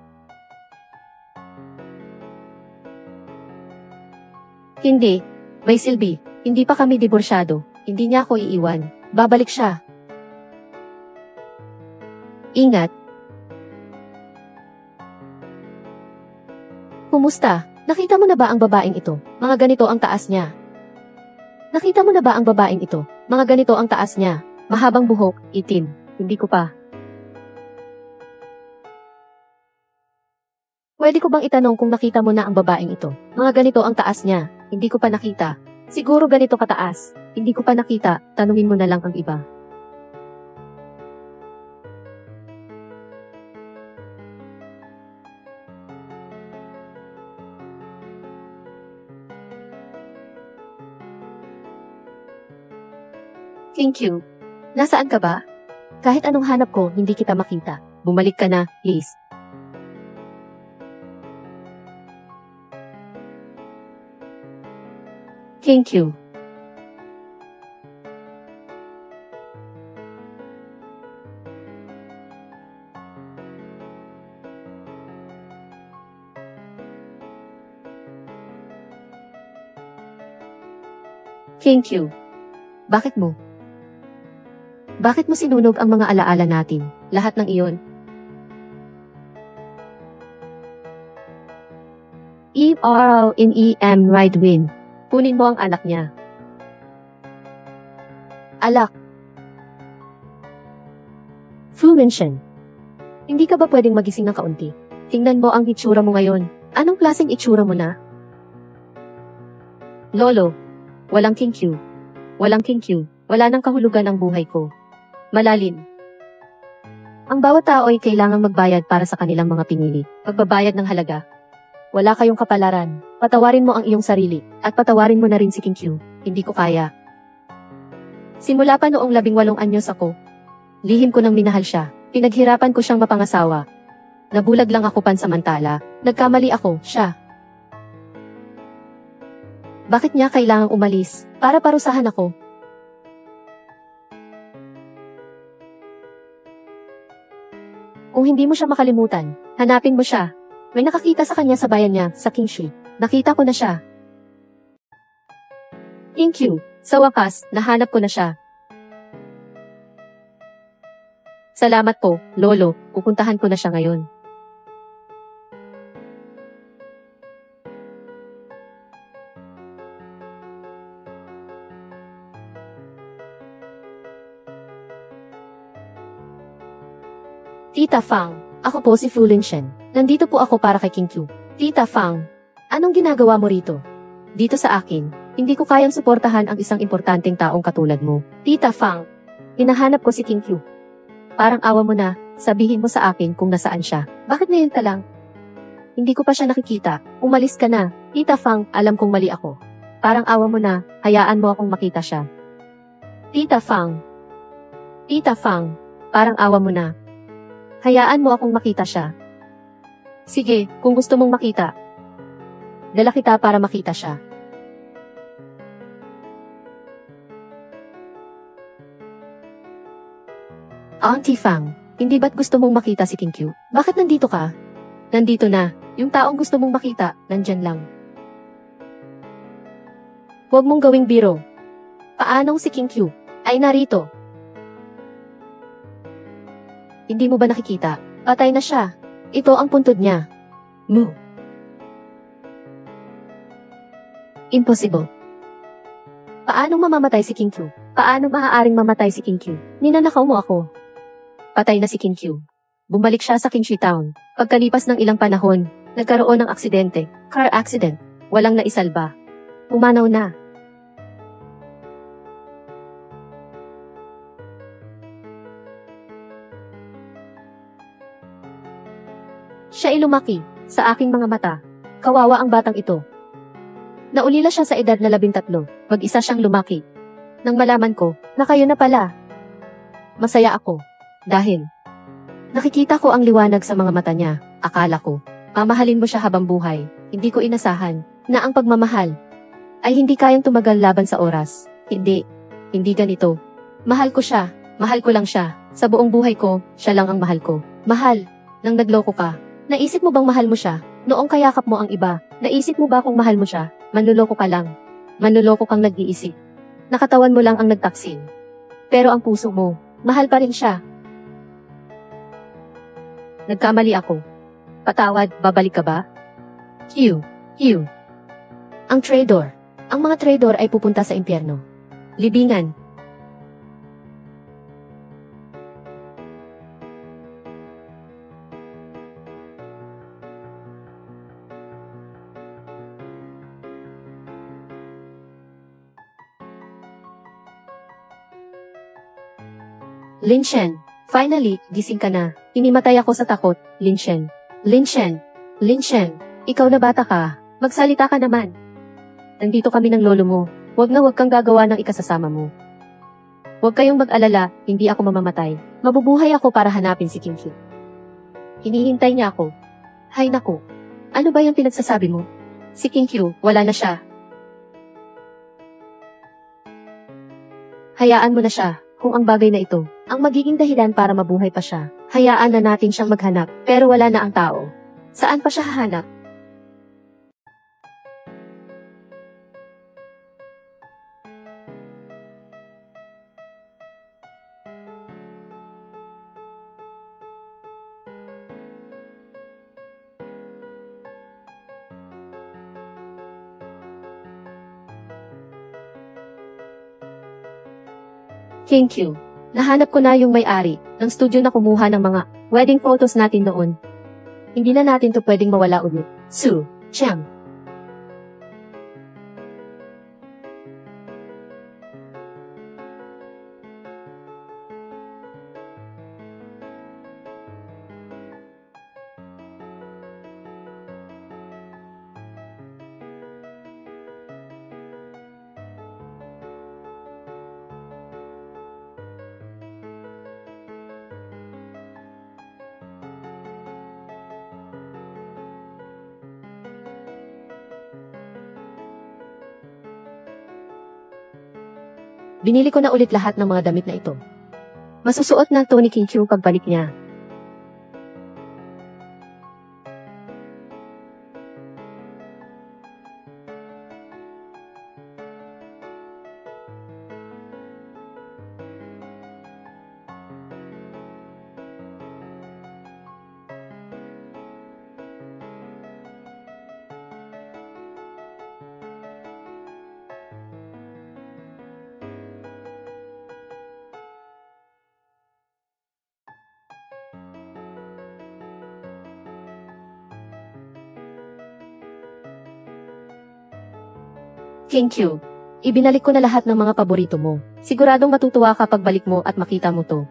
Hindi. May silbi. Hindi pa kami diborsyado. Hindi niya ako iiwan. Babalik siya. Ingat. Kumusta? Nakita mo na ba ang babaeng ito? Mga ganito ang taas niya. Nakita mo na ba ang babaeng ito? Mga ganito ang taas niya. Mahabang buhok, itim. Hindi ko pa. Pwede ko bang itanong kung nakita mo na ang babaeng ito? Mga ganito ang taas niya. Hindi ko pa nakita. Siguro ganito kataas. Hindi ko pa nakita. Tanungin mo na lang ang iba. Thank you. Nasaan ka ba? Kahit anong hanap ko, hindi kita makita. Bumalik ka na, please. Thank you. Thank you. Bakit mo? Bakit mo sinunog ang mga alaala natin? Lahat ng iyon? E-R-O-N-E-M right win. Kunin mo ang alak niya. Alak. Fu Lin Shen. Hindi ka ba pwedeng magising ng kaunti? Tingnan mo ang itsura mo ngayon. Anong klaseng itsura mo na? Lolo. Walang King Q. Walang King Q. Wala nang kahulugan ang buhay ko. Malalim. Ang bawat tao ay kailangang magbayad para sa kanilang mga pinili. Pagbabayad ng halaga. Wala kayong kapalaran. Patawarin mo ang iyong sarili, at patawarin mo na rin si King Q. Hindi ko kaya. Simula pa noong 18 anyos ako. Lihim ko nang minahal siya. Pinaghirapan ko siyang mapangasawa. Nabulag lang ako pansamantala. Nagkamali ako, siya. Bakit niya kailangang umalis? Para parusahan ako. Kung hindi mo siya makalimutan, hanapin mo siya. May nakakita sa kanya sa bayan niya, sa King Street. Nakita ko na siya. Thank you. Sa wakas, nahanap ko na siya. Salamat po, Lolo. Pupuntahan ko na siya ngayon. Tita Fang, ako po si Fu Lin Shen. Nandito po ako para kay King Q. Tita Fang, anong ginagawa mo rito? Dito sa akin, hindi ko kayang suportahan ang isang importanteng taong katulad mo. Tita Fang, hinahanap ko si King Q. Parang awa mo na, sabihin mo sa akin kung nasaan siya. Bakit ngayon ka lang? Hindi ko pa siya nakikita. Umalis ka na. Tita Fang, alam kong mali ako. Parang awa mo na, hayaan mo akong makita siya. Tita Fang. Tita Fang, parang awa mo na. Hayaan mo akong makita siya. Sige, kung gusto mong makita. Dala kita para makita siya. Auntie Fang, hindi ba't gusto mong makita si King Q? Bakit nandito ka? Nandito na. Yung taong gusto mong makita, nandyan lang. Huwag mong gawing biro. Paanong si King Q ay narito? Hindi mo ba nakikita? Patay na siya. Ito ang puntod niya. Mu. Impossible. Paano mamamatay si King Q? Paano maaaring mamatay si King Q? Ninanakaw mo ako. Patay na si King Q. Bumalik siya sa Qingshi Town. Pagkalipas ng ilang panahon, nagkaroon ng aksidente. Car accident. Walang naisalba. Umanaw na. Siya ay lumaki sa aking mga mata. Kawawa ang batang ito. Naulila siya sa edad na 13. Mag-isa siyang lumaki. Nang malaman ko na kayo na pala. Masaya ako. Dahil nakikita ko ang liwanag sa mga mata niya. Akala ko, mamahalin mo siya habang buhay. Hindi ko inasahan na ang pagmamahal ay hindi kayang tumagal laban sa oras. Hindi. Hindi ganito. Mahal ko siya. Mahal ko lang siya. Sa buong buhay ko, siya lang ang mahal ko. Mahal. Nang nagloko ka. Naisip mo bang mahal mo siya? Noong kayakap mo ang iba, naisip mo ba kung mahal mo siya? Manluloko ka lang. Manluloko kang nag-iisip. Nakatawan mo lang ang nagtaksil. Pero ang puso mo, mahal pa rin siya. Nagkamali ako. Patawad, babalik ka ba? Q. Ang traitor. Ang mga traitor ay pupunta sa impyerno. Libingan. Lin Shen, finally, gising ka na. Inimatay ako sa takot, Lin Shen. Lin Shen, ikaw na bata ka. Magsalita ka naman. Nandito kami ng lolo mo. Huwag kang gagawa ng ikasasama mo. Huwag kayong mag-alala, hindi ako mamamatay. Mabubuhay ako para hanapin si King Q. Hinihintay niya ako. Hay naku. Ano ba yung pinagsasabi mo? Si King Q, wala na siya. Hayaan mo na siya, kung ang bagay na ito ang magiging dahilan para mabuhay pa siya. Hayaan na natin siyang maghanap, pero wala na ang tao. Saan pa siya hahanap? King Q. Nahanap ko na yung may-ari ng studio na kumuha ng mga wedding photos natin noon. Hindi na natin to pwedeng mawala ulit. Su Chang. Binili ko na ulit lahat ng mga damit na ito. Masusuot na to ni King Q pagbalik niya. King Q, ibinalik ko na lahat ng mga paborito mo. Siguradong matutuwa ka pagbalik mo at makita mo to.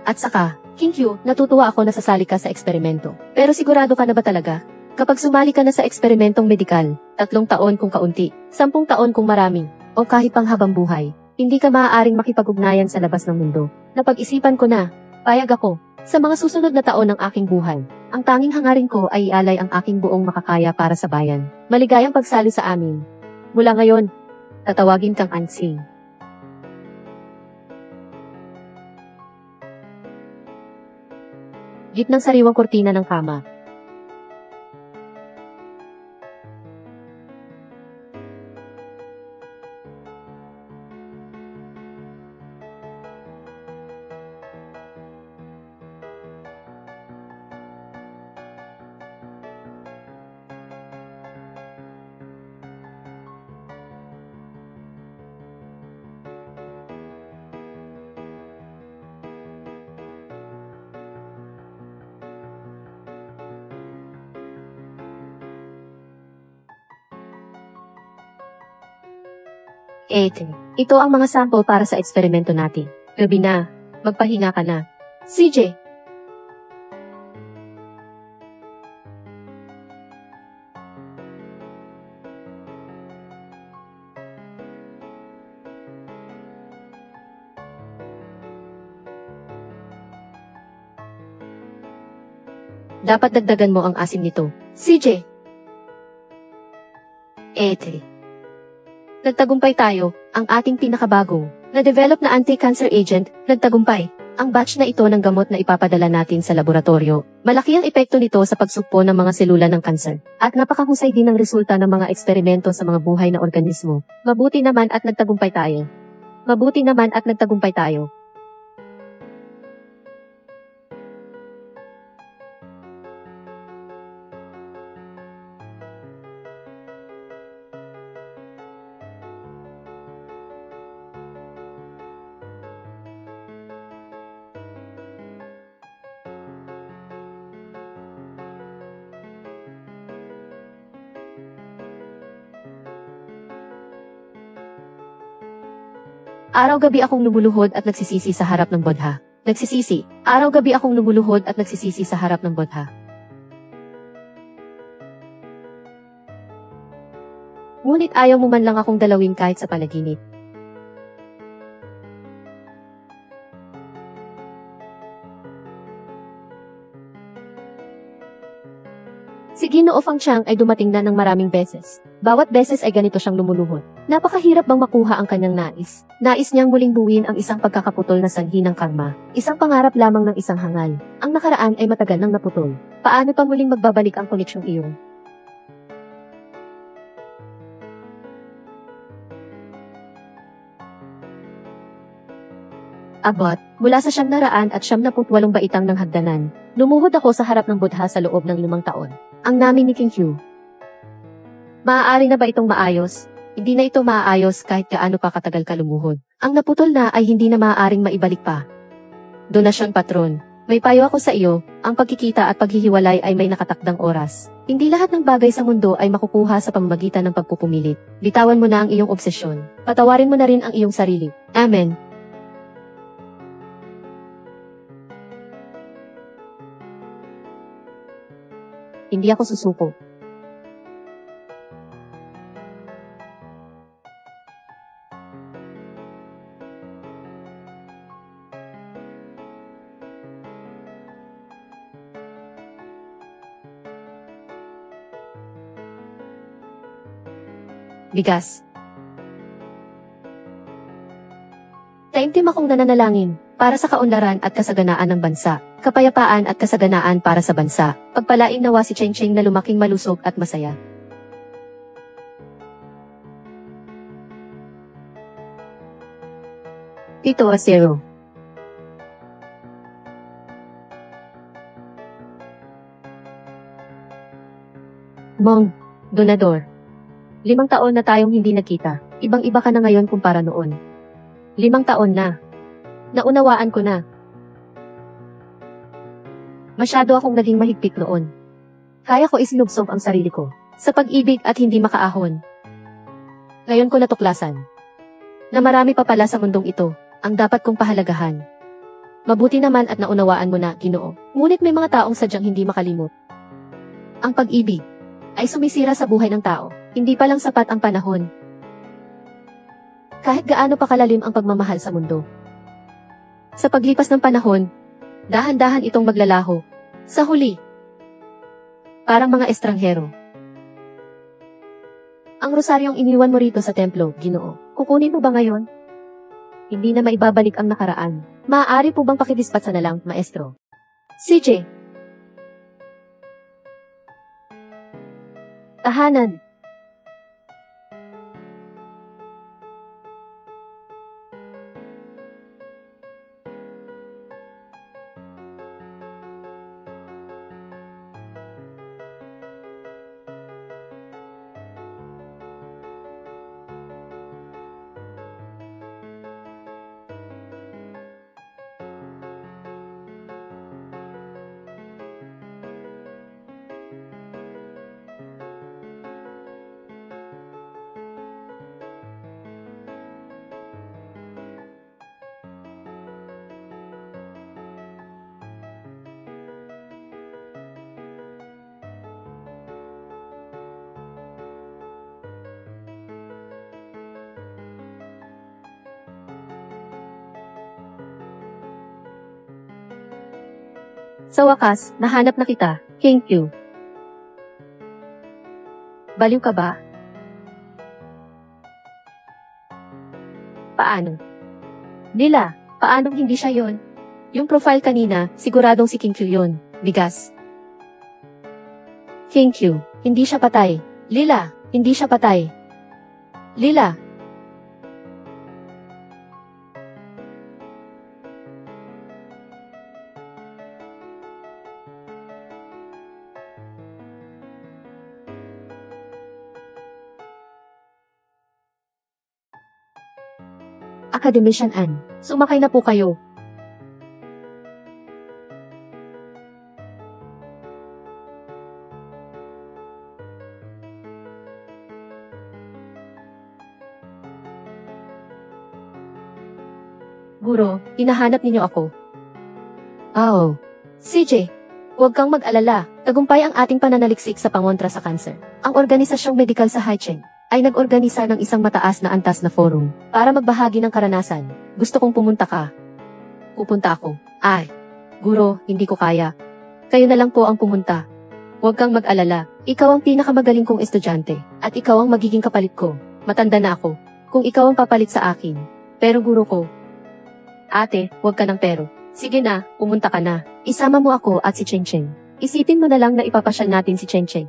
At saka, King Q, natutuwa ako na sasali ka sa eksperimento. Pero sigurado ka na ba talaga? Kapag sumali ka na sa eksperimentong medikal, 3 taon kung kaunti, 10 taon kung marami, o kahit pang habang buhay, hindi ka maaaring makipag-ugnayan sa labas ng mundo. Napag-isipan ko na, payag ako. Sa mga susunod na taon ng aking buhay, ang tanging hangarin ko ay ialay ang aking buong makakaya para sa bayan. Maligayang pagsali sa amin. Mula ngayon, tatawagin kang Ansing. Gitnang sariwang kortina ng kama. 8. Ito ang mga sample para sa eksperimento natin. Gabi na. Magpahinga ka na. CJ. Dapat dagdagan mo ang asim nito. CJ. 8. Nagtagumpay tayo, ang ating pinakabago, na-develop na anti-cancer agent, nagtagumpay. Ang batch na ito ng gamot na ipapadala natin sa laboratorio. Malaki ang epekto nito sa pagsugpo ng mga selula ng kanser. At napakahusay din ang resulta ng mga eksperimento sa mga buhay na organismo. Mabuti naman at nagtagumpay tayo. Mabuti naman at nagtagumpay tayo. Araw-gabi akong lumuluhod at nagsisisi sa harap ng bodha. Nagsisisi. Araw-gabi akong lumuluhod at nagsisisi sa harap ng bodha. Ngunit ayaw mo man lang akong dalawin kahit sa panaginip. Si Ginoo Fang Chang ay dumating na ng maraming beses. Bawat beses ay ganito siyang lumuluhod. Napakahirap bang makuha ang kanyang nais? Nais niyang muling buuin ang isang pagkakaputol na sanhi ng karma. Isang pangarap lamang ng isang hangal. Ang nakaraan ay matagal nang naputol. Paano pa muling magbabalik ang koneksyong iyon? Abot, mula sa 900 at 78 baitang ng hagdanan, lumuhod ako sa harap ng Buddha sa loob ng 5 taon. Ang namin ni King Hugh. Maaari na ba itong maayos? Hindi na ito maaayos kahit gaano pa katagal ka lumuhod. Ang naputol na ay hindi na maaaring maibalik pa. Donasyon patron. May payo ako sa iyo, ang pagkikita at paghihiwalay ay may nakatakdang oras. Hindi lahat ng bagay sa mundo ay makukuha sa pamamagitan ng pagpupumilit. Bitawan mo na ang iyong obsesyon. Patawarin mo na rin ang iyong sarili. Amen. Hindi ako susuko. Bigas. Taimtim akong nananalangin para sa kaunlaran at kasaganaan ng bansa, kapayapaan at kasaganaan para sa bansa. Pagpalain nawa si Cheng Cheng na lumaking malusog at masaya. Tito Acero. Mong, donador. 5 taon na tayong hindi nagkita. Ibang-iba ka na ngayon kumpara noon. 5 taon na. Naunawaan ko na. Masyado akong naging mahigpit noon. Kaya ko isinubsob ang sarili ko sa pag-ibig at hindi makaahon. Ngayon ko natuklasan na marami pa pala sa mundong ito ang dapat kong pahalagahan. Mabuti naman at naunawaan mo na, Ginoo. Ngunit may mga taong sadyang hindi makalimot. Ang pag-ibig ay sumisira sa buhay ng tao. Hindi pa lang sapat ang panahon. Kahit gaano pa kalalim ang pagmamahal sa mundo. Sa paglipas ng panahon, dahan-dahan itong maglalaho. Sa huli, parang mga estranghero. Ang rosaryong iniwan mo rito sa templo, Ginoo, kukunin mo ba ngayon? Hindi na maibabalik ang nakaraan. Maaari po bang pakidispatsa na lang, Maestro? CJ. Tahanan. Sa wakas, nahanap na kita. Thank you. Baliw ka ba? Paano? Nila, paanong hindi siya yon? Yung profile kanina, siguradong si King Q yun. Bigas. King Q, hindi siya patay. Lila, hindi siya patay. Lila. Academician Ann, sumakay na po kayo. Guro, hinahanap ninyo ako. Oh. CJ, huwag kang mag-alala. Tagumpay ang ating pananaliksik sa pangontra sa kanser. Ang organisasyong medikal sa Haicheng ay nag-organisa ng isang mataas na antas na forum para magbahagi ng karanasan. Gusto kong pumunta ka. Pupunta ako. Ay, guro, hindi ko kaya. Kayo na lang po ang pumunta. Huwag kang mag-alala. Ikaw ang pinakamagaling kong estudyante at ikaw ang magiging kapalit ko. Matanda na ako. Kung ikaw ang papalit sa akin. Pero guro ko. Ate, huwag ka ng pero. Sige na, pumunta ka na. Isama mo ako at si Cheng Cheng. Isipin mo na lang na ipapasyal natin si Cheng Cheng.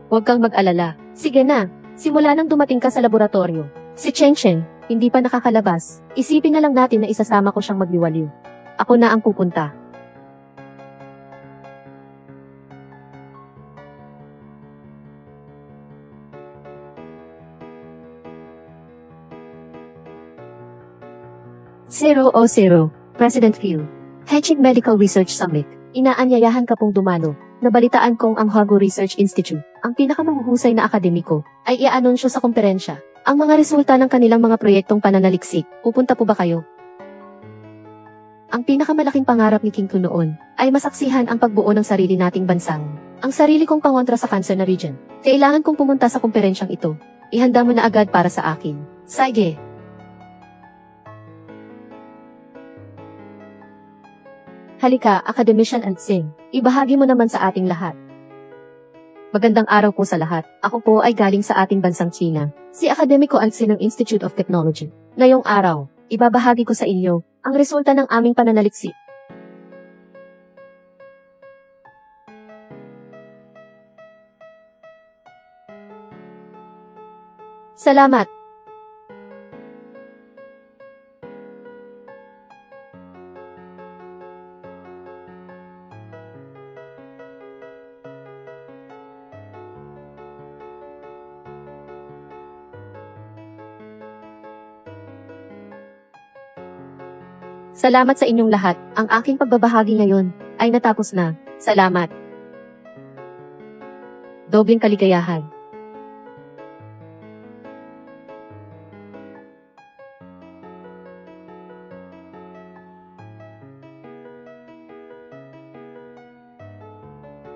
Huwag kang mag-alala. Sige na, simula nang dumating ka sa laboratorio. Si Cheng Cheng, hindi pa nakakalabas. Isipin na lang natin na isasama ko siyang magliwaliw. Ako na ang pupunta. Zero, President Phil. Haicheng Medical Research Summit. Inaanyayahan ka pong dumalo. Nabalitaan kong ang Huagu Research Institute, ang pinakamahuhusay na akademiko, ay i-anunsyo sa komperensya ang mga resulta ng kanilang mga proyektong pananaliksik. Pupunta po ba kayo? Ang pinakamalaking pangarap ni King Q noon ay masaksihan ang pagbuo ng sarili nating bansang, ang sarili kong pangontra sa cancer na region. Kailangan kong pumunta sa komperensyang ito. Ihanda mo na agad para sa akin. Sige. Halika, Academician and Sing. Ibahagi mo naman sa ating lahat. Magandang araw po sa lahat. Ako po ay galing sa ating bansang China, si Akademiko Alsin ng Institute of Technology. Ngayong araw, ibabahagi ko sa inyo ang resulta ng aming pananaliksik. Salamat! Salamat sa inyong lahat. Ang aking pagbabahagi ngayon ay natapos na. Salamat. Dobleng kaligayahan.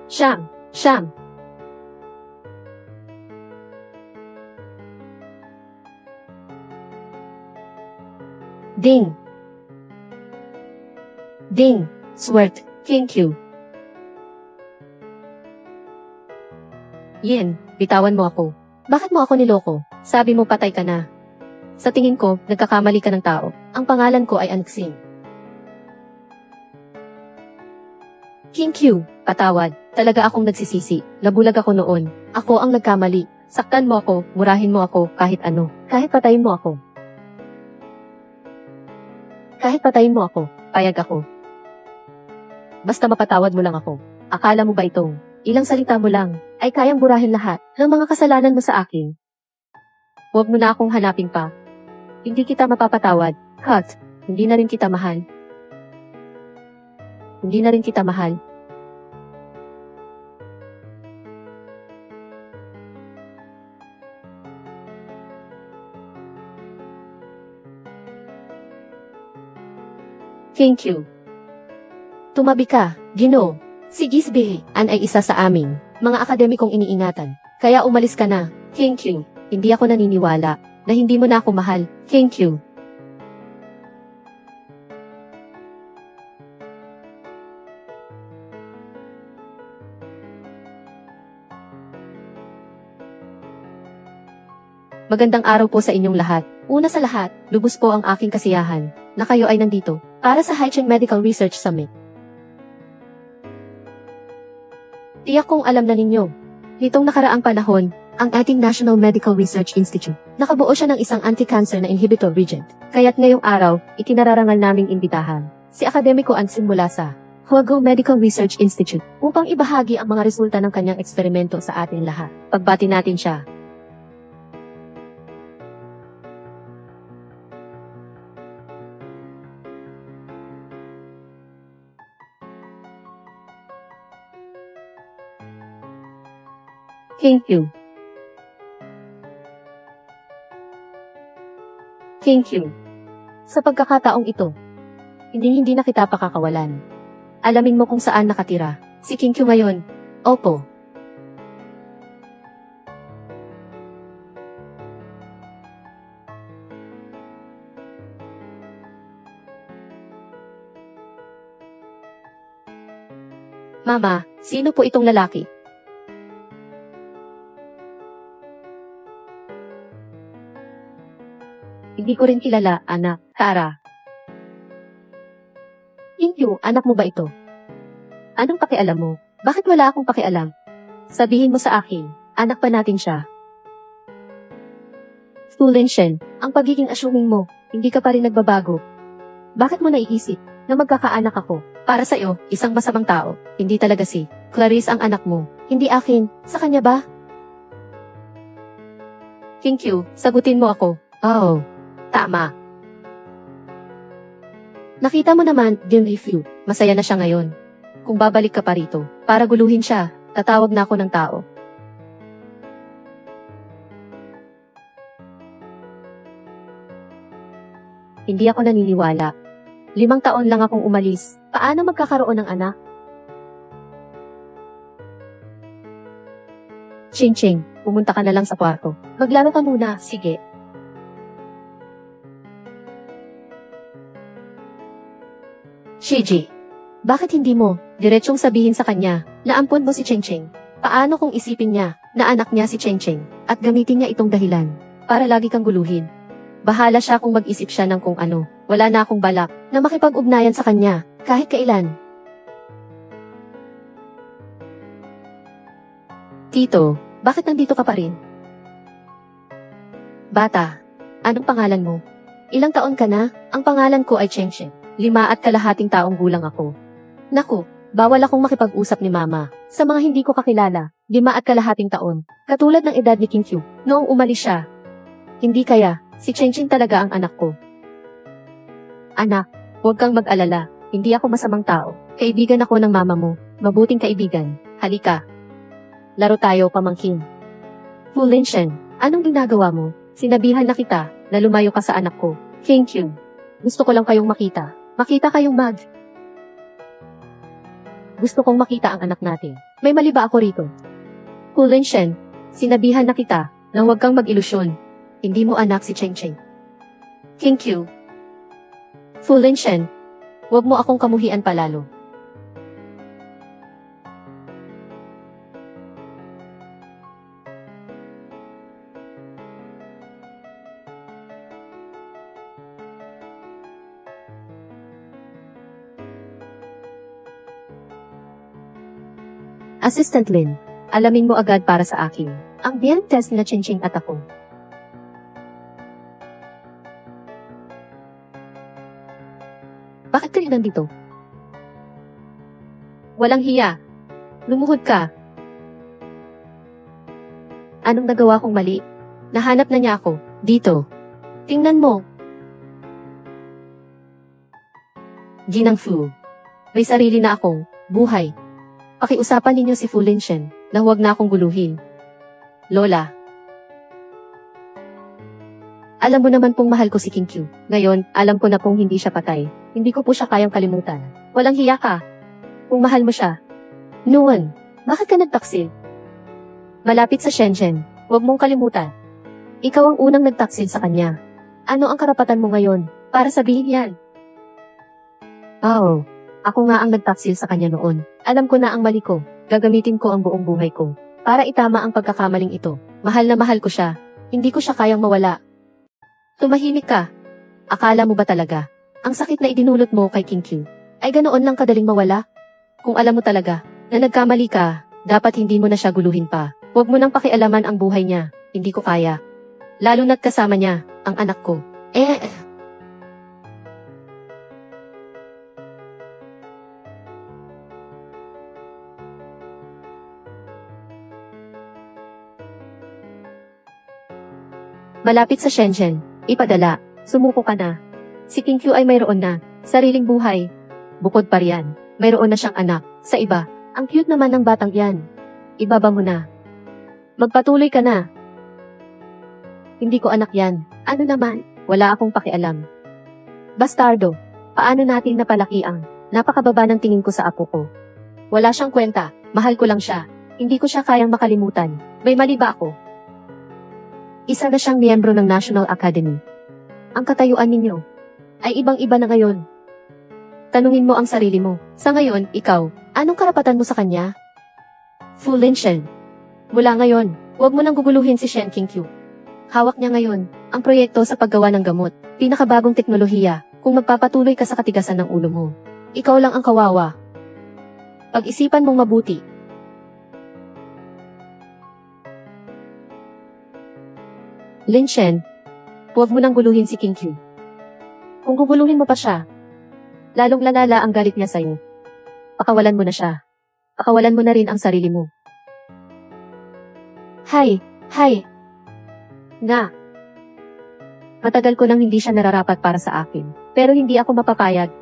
Siyam. Ding, swerte, King Q. Yin, bitawan mo ako. Bakit mo ako niloko? Sabi mo patay ka na. Sa tingin ko, nagkakamali ka ng tao. Ang pangalan ko ay Anxing. King Q, patawad. Talaga akong nagsisisi. Nabulag ako noon. Ako ang nagkamali. Saktan mo ako, murahin mo ako, kahit ano. Kahit patayin mo ako. Payag ako. Basta mapatawad mo lang ako. Akala mo ba itong ilang salita mo lang ay kayang burahin lahat ng mga kasalanan mo sa akin? Huwag mo na akong hanapin pa. Hindi kita mapapatawad. Cut. Hindi na rin kita mahal. Thank you. Tumabi ka, Ginoo. Si Gisby An ay isa sa aming mga akademikong iniingatan. Kaya umalis ka na. Thank you. Hindi ako naniniwala na hindi mo na ako mahal. Thank you. Magandang araw po sa inyong lahat. Una sa lahat, lubos po ang aking kasiyahan na kayo ay nandito para sa Haicheng Medical Research Summit. Tiyak kong alam na ninyo, nitong nakaraang panahon, ang ating National Medical Research Institute, nakabuo siya ng isang anti-cancer na inhibitor regent. Kaya't ngayong araw, ikinararangal naming imbitahan si Akademiko Ansin mula sa Huago Medical Research Institute upang ibahagi ang mga resulta ng kanyang eksperimento sa ating lahat. Pagbati natin siya. Thank you. Thank you. Sa pagkakataong ito, hindi na kita pakakawalan. Alamin mo kung saan nakatira si King Q ngayon. Opo. Mama, sino po itong lalaki? Hindi ko rin kilala, anak. Tara. King, anak mo ba ito? Anong pakialam mo? Bakit wala akong pakialam? Sabihin mo sa akin, anak pa natin siya. Fu Lenshen, ang pagiging assuming mo, hindi ka pa rin nagbabago. Bakit mo naiisip na magkakaanak ako? Para sa'yo, isang masamang tao, hindi talaga si Clarice ang anak mo. Hindi akin, sa kanya ba? King, sagutin mo ako. Oh. Tama. Nakita mo naman, Din Review, masaya na siya ngayon. Kung babalik ka pa rito, para guluhin siya, tatawag na ako ng tao. Hindi ako naniniwala. 5 taon lang akong umalis. Paano magkakaroon ng anak? Ching, pumunta ka na lang sa kwarto. Maglaro ka muna, sige. Shiji, bakit hindi mo diretsong sabihin sa kanya na ampon mo si Cheng? Paano kung isipin niya na anak niya si Cheng at gamitin niya itong dahilan para lagi kang guluhin? Bahala siya kung mag-isip siya ng kung ano. Wala na akong balak na makipag-ugnayan sa kanya kahit kailan. Tito, bakit nandito ka pa rin? Bata, anong pangalan mo? Ilang taon ka na? Ang pangalan ko ay Cheng. 5 at kalahating taong gulang ako. Naku, bawal akong makipag-usap ni Mama sa mga hindi ko kakilala. 5 at kalahating taon, katulad ng edad ni King Q noong umalis siya. Hindi kaya, si Cheng talaga ang anak ko. Anak, huwag kang mag-alala. Hindi ako masamang tao. Kaibigan ako ng mama mo. Mabuting kaibigan. Halika. Laro tayo, pamangkin. Fu Lenshen, anong ginagawa mo? Sinabihan na kita na lumayo ka sa anak ko. King Q, gusto ko lang kayong makita. Makita kayong mag. Gusto kong makita ang anak natin. May mali ba ako rito? Fu Lenshen, sinabihan na kita na huwag kang mag-ilusyon. Hindi mo anak si Cheng. King Q. Fu Lenshen, huwag mo akong kamuhian palalo. Assistant Lin, alamin mo agad para sa akin ang DNA test na Cheng at ako. Bakit ka rin nandito? Walang hiya. Lumuhod ka. Anong nagawa kong mali? Nahanap na niya ako. Dito. Tingnan mo. Ginang Fu. May sarili na akong buhay. Pakiusapan ninyo si Fu Lenshen na huwag na akong guluhin. Lola. Alam mo naman pong mahal ko si King Q. Ngayon, alam ko na pong hindi siya patay. Hindi ko po siya kayang kalimutan. Walang hiya ka. Kung mahal mo siya. Noon, bakit ka nagtaksil? Malapit sa Shenzhen. Huwag mong kalimutan. Ikaw ang unang nagtaksil sa kanya. Ano ang karapatan mo ngayon para sabihin yan? Oh, ako nga ang nagtaksil sa kanya noon. Alam ko na ang mali ko. Gagamitin ko ang buong buhay ko para itama ang pagkakamaling ito. Mahal na mahal ko siya. Hindi ko siya kayang mawala. Tumahimik ka. Akala mo ba talaga, ang sakit na idinulot mo kay King Q ay ganoon lang kadaling mawala? Kung alam mo talaga na nagkamali ka, dapat hindi mo na siya guluhin pa. Huwag mo nang pakialaman ang buhay niya. Hindi ko kaya. Lalo na't kasama niya, ang anak ko. Malapit sa Shenzhen, ipadala, sumuko ka na. Si King Q ay mayroon na, sariling buhay. Bukod pa riyan, mayroon na siyang anak, sa iba. Ang cute naman ng batang yan. Ibaba mo na. Magpatuloy ka na. Hindi ko anak yan. Ano naman? Wala akong pakialam. Bastardo, paano natin napalaki ang napakababa ng tingin ko sa apo ko? Wala siyang kwenta, mahal ko lang siya. Hindi ko siya kayang makalimutan. May mali ba ako? Isa na siyang miyembro ng National Academy. Ang katayuan ninyo ay ibang-iba na ngayon. Tanungin mo ang sarili mo. Sa ngayon, ikaw, anong karapatan mo sa kanya? Fu Linshen. Mula ngayon, huwag mo nang guguluhin si Shen King Q. Hawak niya ngayon ang proyekto sa paggawa ng gamot, pinakabagong teknolohiya, kung magpapatuloy ka sa katigasan ng ulo mo. Ikaw lang ang kawawa. Pag-isipan mong mabuti. Linshen, huwag mo nang guluhin si King Q. Kung guguluhin mo pa siya, lalong lalala ang galit niya sa'yo. Pakawalan mo na siya. Pakawalan mo na rin ang sarili mo. Hay! Nga! Matagal ko nang hindi siya nararapat para sa akin, pero hindi ako mapapayag.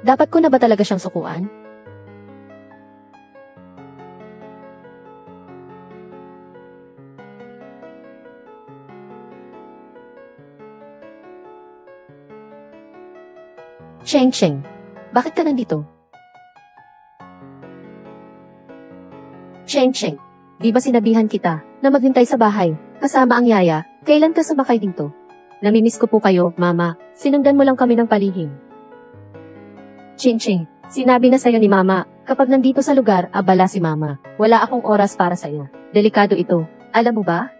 Dapat ko na ba talaga siyang sukuan? Cheng, bakit ka nandito? Cheng, di ba sinabihan kita na maghintay sa bahay, kasama ang yaya, kailan ka sumakay dito? Namimiss ko po kayo, mama, sinundan mo lang kami ng palihim. Cheng, sinabi na sa'yo ni mama, kapag nandito sa lugar, abala si mama. Wala akong oras para sa'yo. Delikado ito, alam mo ba?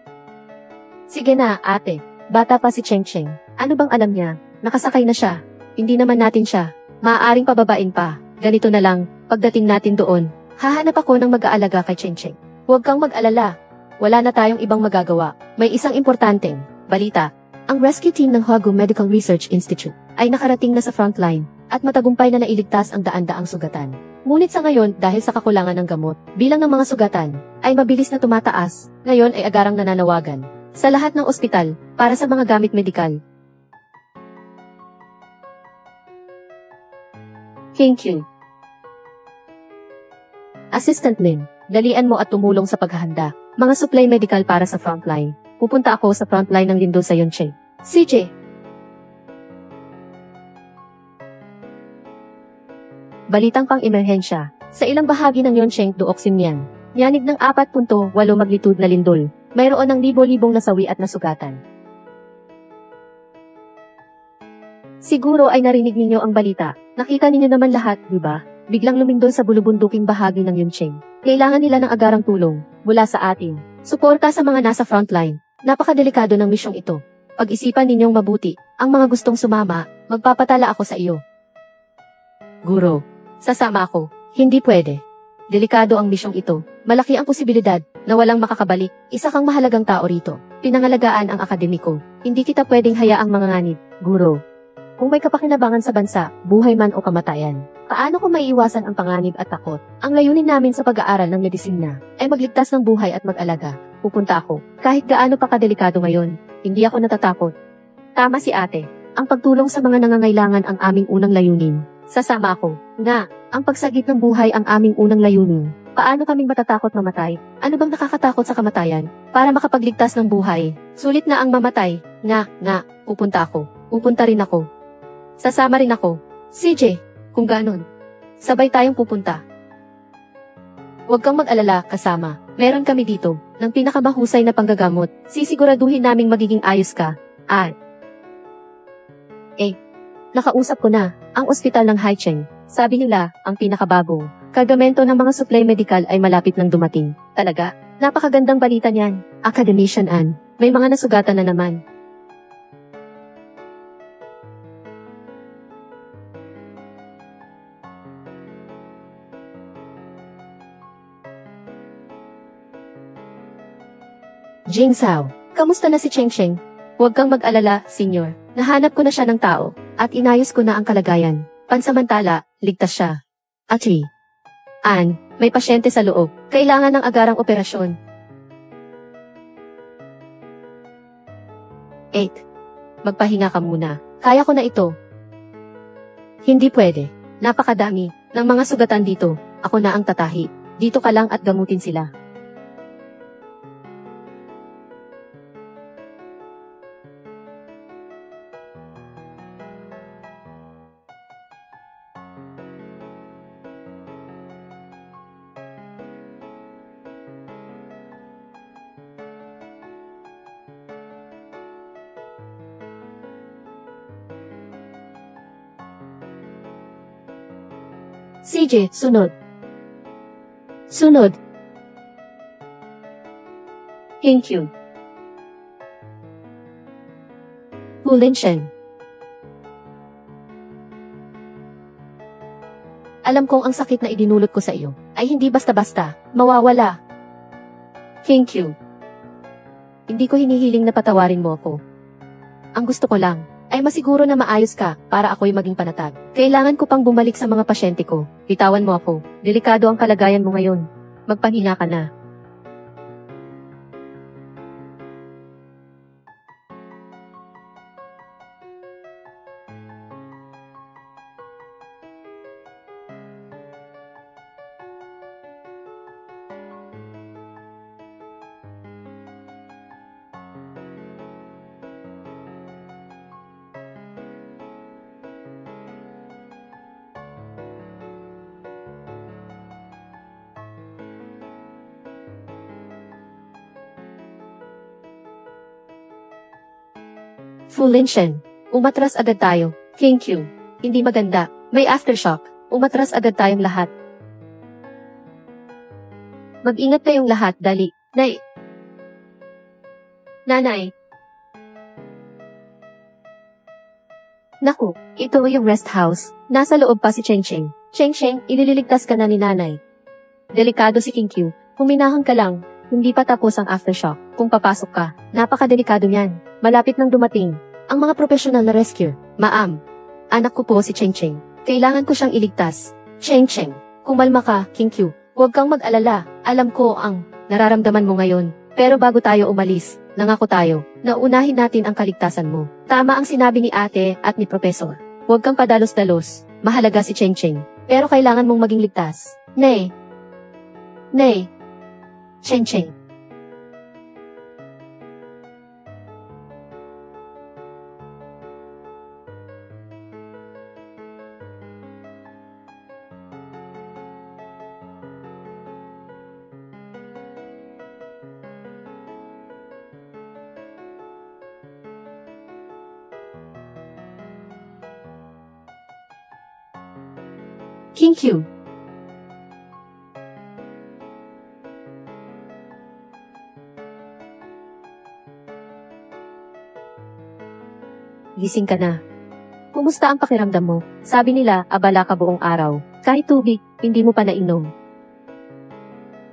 Sige na, ate, bata pa si Cheng. Ano bang alam niya? Nakasakay na siya. Hindi naman natin siya. Maaaring pababain pa. Ganito na lang, pagdating natin doon, hahanap ako ng mag-aalaga kay Cheng. Huwag kang mag-alala. Wala na tayong ibang magagawa. May isang importanteng balita. Ang rescue team ng Huagu Medical Research Institute ay nakarating na sa frontline at matagumpay na nailigtas ang daan-daang sugatan. Ngunit sa ngayon, dahil sa kakulangan ng gamot, bilang ng mga sugatan ay mabilis na tumataas. Ngayon ay agarang nananawagan sa lahat ng ospital para sa mga gamit medikal. King Q. Assistant Lin, dalian mo at tumulong sa paghahanda. Mga supply medical para sa frontline. Pupunta ako sa frontline ng Lindo sa Yoncheng. CJ. Balitang pang-emerhensya. Sa ilang bahagi ng Yoncheng Duok Xinmian, yanig ng 4.8 magnitude na lindol. Mayroon ng libo-libong nasawi at nasugatan. Siguro ay narinig ninyo ang balita. Nakita ninyo naman lahat, di ba? Biglang lumindol sa bulubunduking bahagi ng Yuncheng. Kailangan nila ng agarang tulong mula sa atin. Suporta sa mga nasa frontline. Napakadelikado ng misyong ito. Pag-isipan ninyong mabuti. Ang mga gustong sumama, magpapatala ako sa iyo. Guro, sasama ako. Hindi pwede. Delikado ang misyong ito. Malaki ang posibilidad na walang makakabalik. Isa kang mahalagang tao rito. Pinangalagaan ang akademiko. Hindi kita pwedeng hayaang manganganib, guro. Kung may kapakinabangan sa bansa, buhay man o kamatayan, paano ko maiiwasan ang panganib at takot? Ang layunin namin sa pag-aaral ng medisina ay magligtas ng buhay at mag-alaga. Pupunta ako. Kahit gaano pa kadelikado ngayon, hindi ako natatakot. Tama si ate. Ang pagtulong sa mga nangangailangan ang aming unang layunin. Sasama ako. Ang pagsagip ng buhay ang aming unang layunin. Paano kaming matatakot mamatay? Ano bang nakakatakot sa kamatayan? Para makapagligtas ng buhay. Sulit na ang mamatay. Pupunta ako. Pupunta rin ako. Sasama rin ako. CJ, kung ganon, sabay tayong pupunta. Huwag kang mag-alala, kasama. Meron kami dito, ng pinakamahusay na panggagamot. Sisiguraduhin naming magiging ayos ka. Nakausap ko na, ang ospital ng Haicheng. Sabi nila, ang pinakabagong kargamento ng mga supply medical ay malapit nang dumating. Talaga? Napakagandang balita niyan. Academician Ann, May mga nasugatan na naman. Jing Zhao, kamusta na si Cheng Cheng? Huwag kang mag-alala, senyor. Nahanap ko na siya ng tao, at inayos ko na ang kalagayan. Pansamantala, ligtas siya. Achi. Ann, may pasyente sa loob. Kailangan ng agarang operasyon. 8. Magpahinga ka muna. Kaya ko na ito. Hindi pwede. Napakadami ng mga sugatan dito. Ako na ang tatahi. Dito ka lang at gamutin sila. CJ, sunod. Sunod. Thank you. Hulinshen. Alam kong ang sakit na idinulot ko sa iyo ay hindi basta-basta mawawala. Thank you. Hindi ko hinihiling na patawarin mo ako. Ang gusto ko lang ay masiguro na maayos ka para ako'y maging panatag. Kailangan ko pang bumalik sa mga pasyente ko. Bitawan mo ako. Delikado ang kalagayan mo ngayon. Magpahinga ka na. Fulinshen. Umatras agad tayo. Thank you. Hindi maganda. May aftershock. Umatras agad tayong lahat. Mag-ingat kayong lahat, dali. Nanay. Naku, ito yung rest house. Nasa loob pa si Cheng Cheng. Cheng Cheng, ilililigtas ka na ni nanay. Delikado si King Q. Huminahon ka lang. Hindi pa tapos ang aftershock. Kung papasok ka, napakadelikado niyan. Malapit nang dumating ang mga professional na rescue. Ma'am, anak ko po si Cheng Cheng. Kailangan ko siyang iligtas. Cheng Cheng, kumalma ka, King Q. Huwag kang mag-alala. Alam ko ang nararamdaman mo ngayon. Pero bago tayo umalis, nangako tayo na unahin natin ang kaligtasan mo. Tama ang sinabi ni ate at ni Professor. Huwag kang padalos-dalos. Mahalaga si Cheng Cheng. Pero kailangan mong maging ligtas. Nay. Cheng Cheng. King Q. Gising ka na. Kumusta ang pakiramdam mo? Sabi nila, abala ka buong araw. Kahit tubig, hindi mo pa nainom.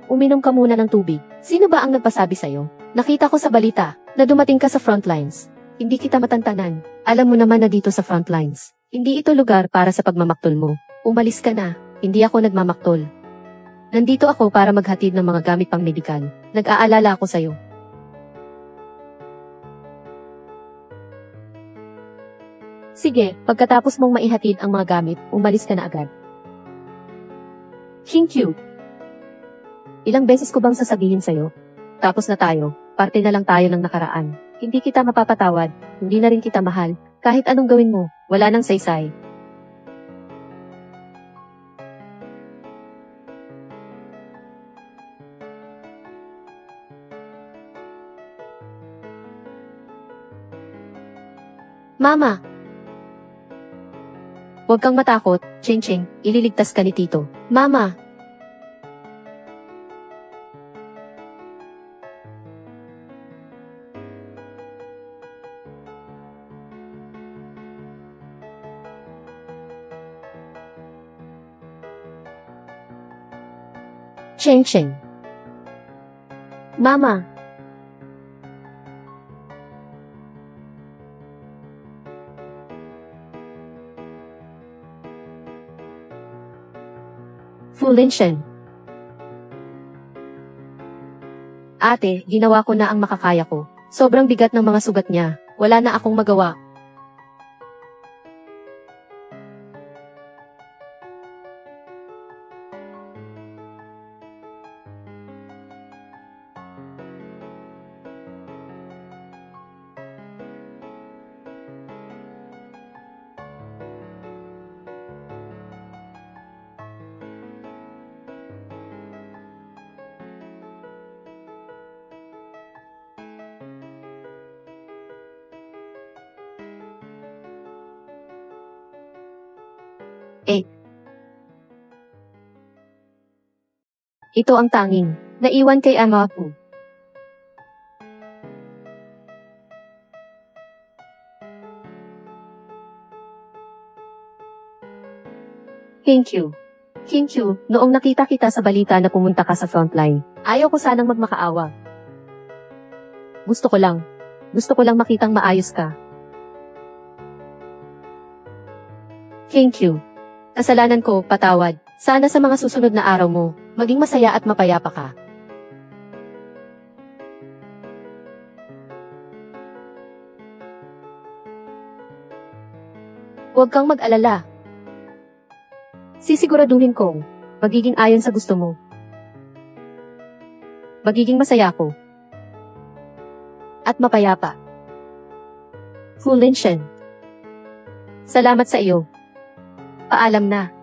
Uminom ka muna ng tubig. Sino ba ang nagpasabi sa'yo? Nakita ko sa balita na dumating ka sa frontlines. Hindi kita matantanan. Alam mo naman na dito sa frontlines, hindi ito lugar para sa pagmamaktol mo. Umalis ka na. Hindi ako nagmamaktol. Nandito ako para maghatid ng mga gamit pang medikal. Nag-aalala ako sa'yo. Sige, pagkatapos mong maihatid ang mga gamit, umalis ka na agad. King Q. Ilang beses ko bang sasabihin sa'yo? Tapos na tayo. Parte na lang tayo ng nakaraan. Hindi kita mapapatawad. Hindi na rin kita mahal. Kahit anong gawin mo, wala nang saysay. Mama! Huwag kang matakot, Cheng Cheng, ililigtas ka ni Tito. Mama! Cheng Cheng. Mama, Fu Linshen. Ate, ginawa ko na ang makakaya ko. Sobrang bigat ng mga sugat niya. Wala na akong magawa. Ito ang tanging naiwan kay Ama Pu. Thank you. Thank you, noong nakita kita sa balita na pumunta ka sa frontline. Ayaw ko sanang magmakaawa. Gusto ko lang makitang maayos ka. Thank you. Kasalanan ko, patawad. Sana sa mga susunod na araw mo, maging masaya at mapayapa ka. Huwag kang mag-alala. Sisiguraduhin kong magiging ayon sa gusto mo. Magiging masaya ko. At mapayapa. Fu Linshen. Salamat sa iyo. Paalam na.